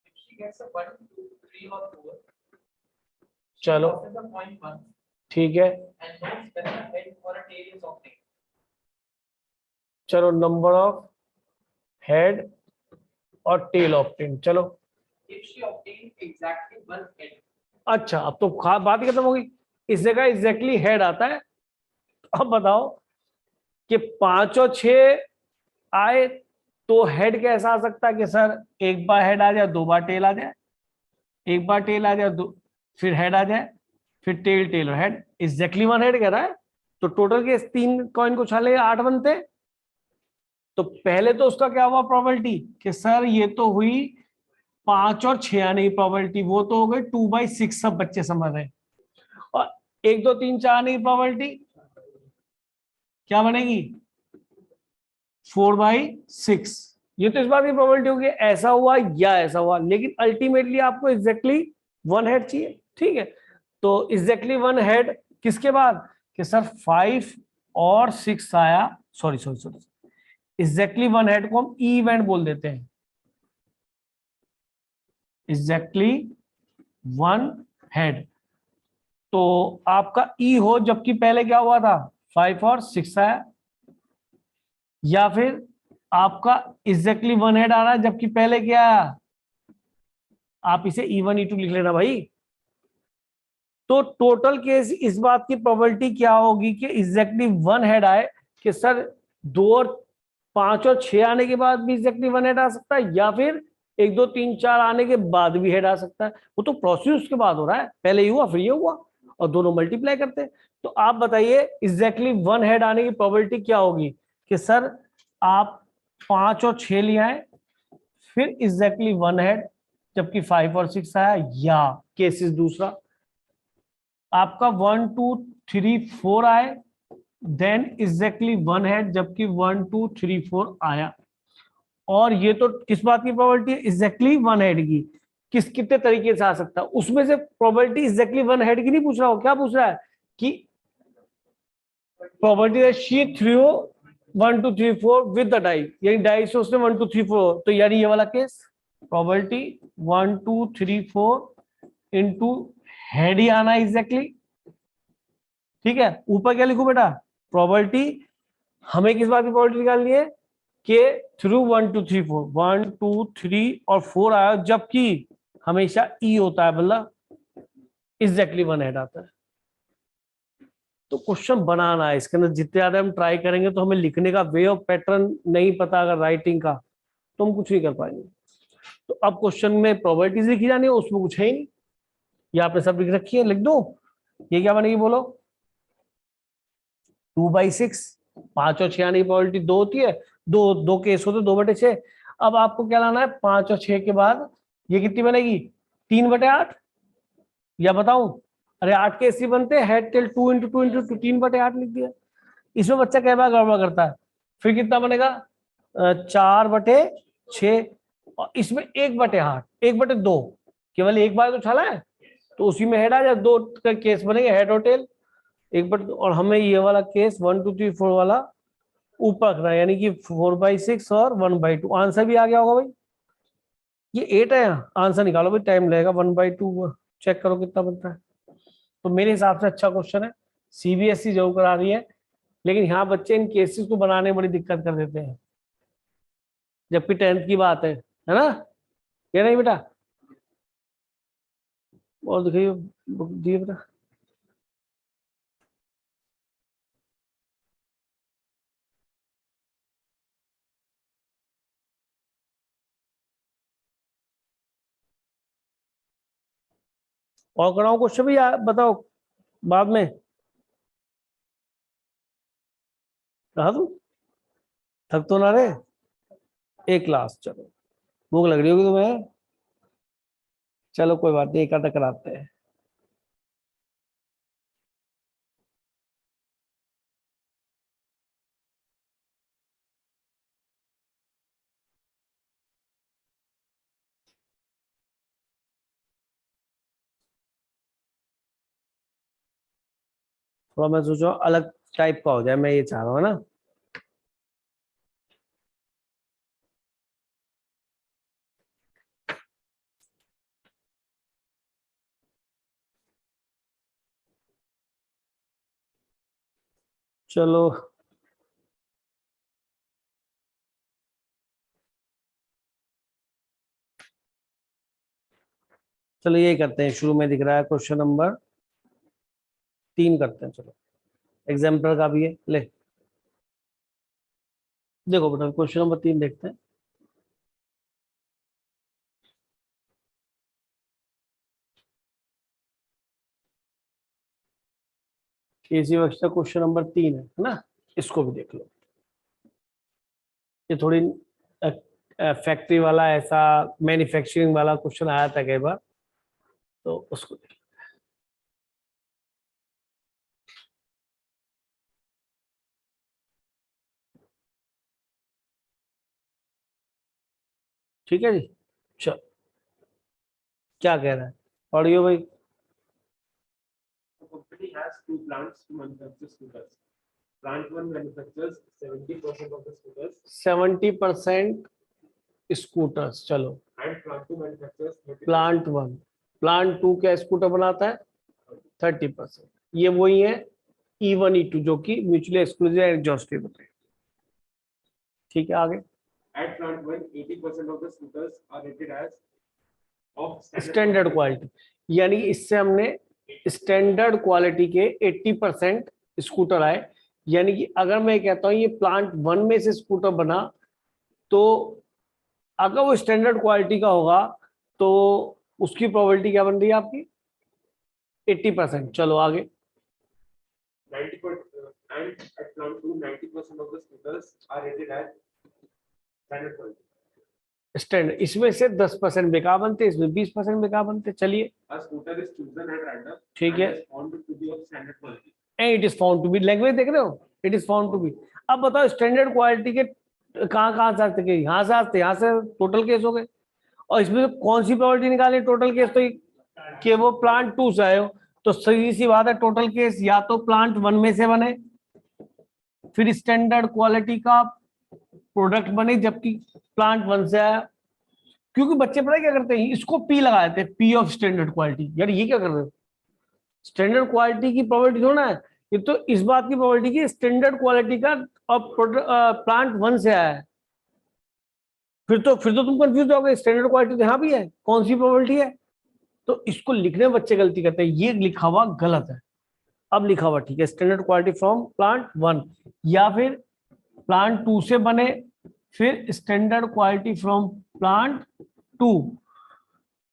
If she gets a 1, 2, 3 or 4, she चलो tosses the coin once ठीक है। and notes whether a head or a tail is obtained. चलो नंबर ऑफ हेड और टेल ऑफ टेन, चलो। If she obtains exactly 1 head, अच्छा अब तो बात ही खत्म होगी। इस जगह एग्जैक्टली हेड आता है। अब बताओ कि 5 और 6 आए तो हेड कैसा आ सकता है कि सर एक बार हेड आ जाए, 2 बार टेल आ जाए, एक बार टेल आ जाए, दो फिर हेड आ जाए, फिर टेल टेल और हेड। एग्जैक्टली 1 हेड कह रहा है, तो टोटल के 3 कॉइन को छाले 8 बनते। तो पहले तो उसका क्या हुआ प्रोबेबिलिटी कि सर ये तो हुई 5 और 6 आने की प्रोबेबिलिटी, वो तो हो गई 2/6, सब बच्चे समझ रहे हैं। और 1 2 3 4 आने की प्रोबेबिलिटी क्या बनेगी, 4/6। ये तो इस बात की प्रोबेबिलिटी होगी ऐसा हुआ या ऐसा हुआ, लेकिन अल्टीमेटली आपको एग्जैक्टली 1 हेड चाहिए। ठीक है, तो एग्जैक्टली 1 हेड किसके बाद कि सर 5 और 6 आया, sorry sorry sorry, exactly 1 head को हम ई इवेंट बोल देते हैं। एग्जैक्टली 1 हेड, तो आपका ई हो जबकि पहले क्या हुआ था 5 और 6 आया, या फिर आपका एग्जैक्टली 1 हेड आ रहा है जबकि पहले क्या आया, आप इसे E1 E2 लिख लेना भाई। तो टोटल केस इस बात की प्रोबेबिलिटी क्या होगी कि एग्जैक्टली 1 हेड आए कि सर 2 और 5 और 6 आने के बाद भी एग्जैक्टली 1 हेड आ सकता है, या फिर 1 2 3 4 आने के बाद भी हेड आ सकता है। वो तो प्रोसेस उसके बाद हो रहा है, पहले ये हुआ फिर ये हुआ और दोनों मल्टीप्लाई करते हैं। तो आप बताइए एग्जैक्टली 1 हेड आने की प्रोबेबिलिटी क्या होगी कि सर आप 5 और 6 ले आए, फिर एग्जैक्टली 1 हेड जबकि 5 और 6 आया, या केसेस दूसरा आपका 1 2 3 4 आए, देन एग्जैक्टली 1 हेड जबकि 1 2 3 4 आया। और ये तो किस बात की प्रोबेबिलिटी है, एग्जैक्टली 1 हेड की। कितने तरीके से आ सकता है उसमें से प्रोबेबिलिटी, एग्जैक्टली 1 हेड की नहीं पूछ रहा हो, क्या पूछ रहा है कि probability she through 1 2 3 4 with the die, यानी डाई से उसने 1 2 3 4, तो यानी ये वाला केस प्रोबेबिलिटी 1 2 3 4 इंटू हेड ही आना एग्जैक्टली। ठीक है, ऊपर क्या लिखू बेटा, प्रोबेबिलिटी, हमें किस बात की प्रोबेबिलिटी निकालनी है कि थ्रू 1 2 3 4, 1 2 3 और 4 आया, जबकि हमेशा ई होता है, मतलब एग्जैक्टली 1 हेड आता है। तो क्वेश्चन बनाना है, इसके अंदर जितने ज्यादा हम ट्राई करेंगे तो हमें लिखने का वे ऑफ पैटर्न नहीं पता अगर राइटिंग का, तो हम कुछ नहीं कर पाएंगे। तो अब क्वेश्चन में प्रोबेबिलिटीज लिखी जानी है, उसमें कुछ है ही नहीं, ये आपने सब लिख रखी है, लिख दो। ये क्या बनेगी बोलो, 2/6, 5 और 6 आने की प्रोबेबिलिटी 2 होती है, दो दो केस होते 2/6। अब आपको क्या लाना है 5 और 6 के बाद, ये कितनी बनेगी 3/8, या बताऊं, अरे 8 केस ही बनते हैं, हेड टेल 2 इंटू 2 इंटू 2, 3/8 लिख दिया। इसमें बच्चा कई बार गड़बड़ करता है, फिर कितना बनेगा 4/6, और इसमें 1/8, 1/2, केवल एक बार तो छाला है, तो उसी में हेड आ जाए, 2 का केस बनेंगे हेड और टेल, 1/2। और हमें ये वाला केस 1 2 3 4 वाला ऊपर रखना है, यानी कि 4/6 और 1/2। आंसर भी आ गया होगा भाई, ये 8 है। आंसर निकालो भाई, टाइम लगेगा। 1/2 चेक करो कितना बनता है। तो मेरे हिसाब से अच्छा क्वेश्चन है, सीबीएसई जरूर करा रही है, लेकिन यहाँ बच्चे इन केसेस को बनाने में बड़ी दिक्कत कर देते हैं, जबकि 10th की बात है ना? ये नहीं बेटा? और दिखाइए बुक दिए बेटा। और कराओ क्वेश्चन भी, बताओ बाद में। कहा तू थक तो ना रहे? एक क्लास, चलो भूख लग रही होगी तुम्हें, चलो कोई बात नहीं, एक आधा कराते हैं। थोड़ा मैं सोच रहा हूँ अलग टाइप का हो जाए, मैं ये चाह रहा हूँ ना। चलो चलो ये करते हैं, शुरू में दिख रहा है क्वेश्चन नंबर 3 करते हैं। चलो एग्जाम्पल का भी है, ले देखो बेटा क्वेश्चन नंबर 3 देखते हैं। इसी वक्त का क्वेश्चन नंबर 3 है ना, इसको भी देख लो। ये थोड़ी फैक्ट्री वाला, ऐसा मैन्युफैक्चरिंग वाला क्वेश्चन आया था कई बार, तो उसको देख लो। ठीक है जी, चलो क्या कह रहा है, पढ़ियो भाई। The company has two plants to manufacture scooters. Plant one manufactures 70% of the scooters 70% scooters, चलो and plant two manufactures 30%. Plant 1, plant 2 क्या स्कूटर बनाता है? 30%। ये वही है E1 E2 जो कि म्यूचुअली एक्सक्लूसिव एंड एग्जॉस्टिव होते हैं। ठीक है आगे। At plant one, 80% of the scooters are rated as of standard quality, यानी इससे हमने स्टैंडर्ड क्वालिटी के 80% स्कूटर आए। यानी कि अगर मैं कहता हूं ये प्लांट 1 में से स्कूटर बना, तो अगर वो स्टैंडर्ड क्वालिटी का होगा तो उसकी प्रोबेबिलिटी क्या बन रही है आपकी? 80%। चलो आगे। 90%, and at plant two, 90% of the scooters are rated as standard quality. Standard, इसमें से 10% बेकार बनते, इसमें 20% बेकार बनते। चलिए A scooter is chosen at random ठीक and है, is found to be of standard quality. It is found to be, language देख रहे हो, it is found to be. अब बताओ स्टैंडर्ड क्वालिटी के कहाँ कहाँ से आते हैं? यहाँ से आते, यहाँ से टोटल केस हो गए। और इसमें कौन सी प्रोबेबिलिटी निकाली टोटल केस? तो कि वो प्लांट 2 से आए हो, तो सही सी बात है टोटल केस या तो प्लांट 1 में से बने, फिर स्टैंडर्ड क्वालिटी का प्रोडक्ट बने, जबकि प्लांट 1 से आया। क्योंकि बच्चे पता है क्या करते हैं, इसको पी लगा देते हैं, पी ऑफ स्टैंडर्ड क्वालिटी। यार ये क्या कर रहे हो? स्टैंडर्ड क्वालिटी की प्रोबेबिलिटी थोड़ा है ये, तो इस बात की प्रोबेबिलिटी की स्टैंडर्ड क्वालिटी का और प्लांट 1 से आया है। फिर तो तुम कंफ्यूज होगे, स्टैंडर्ड क्वालिटी तो यहाँ भी है, कौन सी प्रोबेबिलिटी है? तो इसको लिखने में बच्चे गलती करते हैं, ये लिखा हुआ गलत है। अब लिखा हुआ ठीक है, स्टैंडर्ड क्वालिटी फ्रॉम प्लांट 1, या फिर प्लांट 2 से बने, फिर स्टैंडर्ड क्वालिटी फ्रॉम प्लांट 2।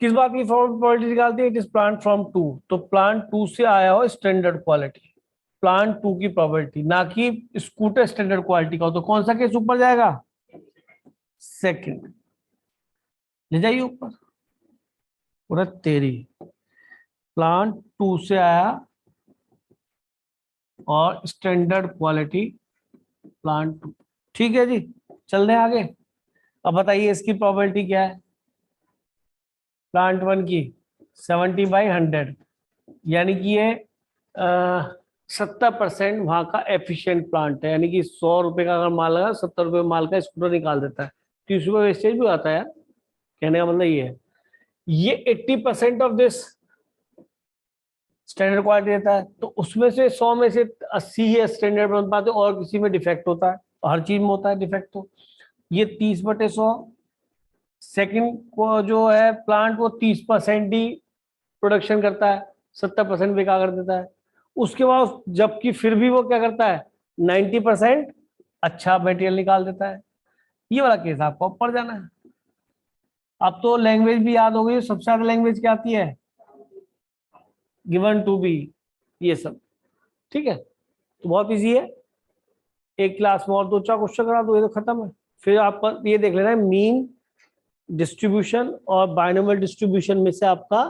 किस बात की प्रोबेबिलिटी निकालती है? इट इज प्लांट फ्रॉम 2, तो प्लांट 2 से आया हो स्टैंडर्ड क्वालिटी, प्लांट 2 की प्रोबेबिलिटी, ना कि स्कूटर स्टैंडर्ड क्वालिटी का हो। तो कौन सा केस ऊपर जाएगा? सेकंड। ले जाइए ऊपर, पूरा तेरी प्लांट 2 से आया और स्टैंडर्ड क्वालिटी प्लांट 2। ठीक है जी, चल रहे हैं आगे। अब बताइए इसकी प्रोबेबिलिटी क्या है? प्लांट 1 की 70/100, यानी कि ये 70% वहां का एफिशिएंट प्लांट है, यानी कि 100 रुपए का अगर माल लगा 70 रुपए माल का स्कूटर निकाल देता है, 30 रुपए वेस्टेज भी आता है यार, कहने का मतलब ये है। ये 80% ऑफ दिस स्टैंडर्ड क्वालिटी देता है, तो उसमें से 100 में से 80 ही स्टैंडर्ड बन पाते, और किसी में डिफेक्ट होता है, हर चीज में होता है डिफेक्ट। तो ये 30/100 सेकंड को जो है प्लांट वो 30% ही प्रोडक्शन करता है, 70% बेकार कर देता है। उसके बाद जबकि फिर भी वो क्या करता है, 90% अच्छा मटेरियल निकाल देता है। ये वाला केस आपको पड़ जाना है। अब तो लैंग्वेज भी याद हो गई, सबसे ज्यादा लैंग्वेज क्या आती है, गिवन टू बी, ये सब ठीक है। तो बहुत इजी है, एक क्लास में और 2-4 क्वेश्चन करा दो, ये तो खत्म है। फिर आपका ये देख लेना है मीन डिस्ट्रीब्यूशन और बाइनोमियल डिस्ट्रीब्यूशन में से आपका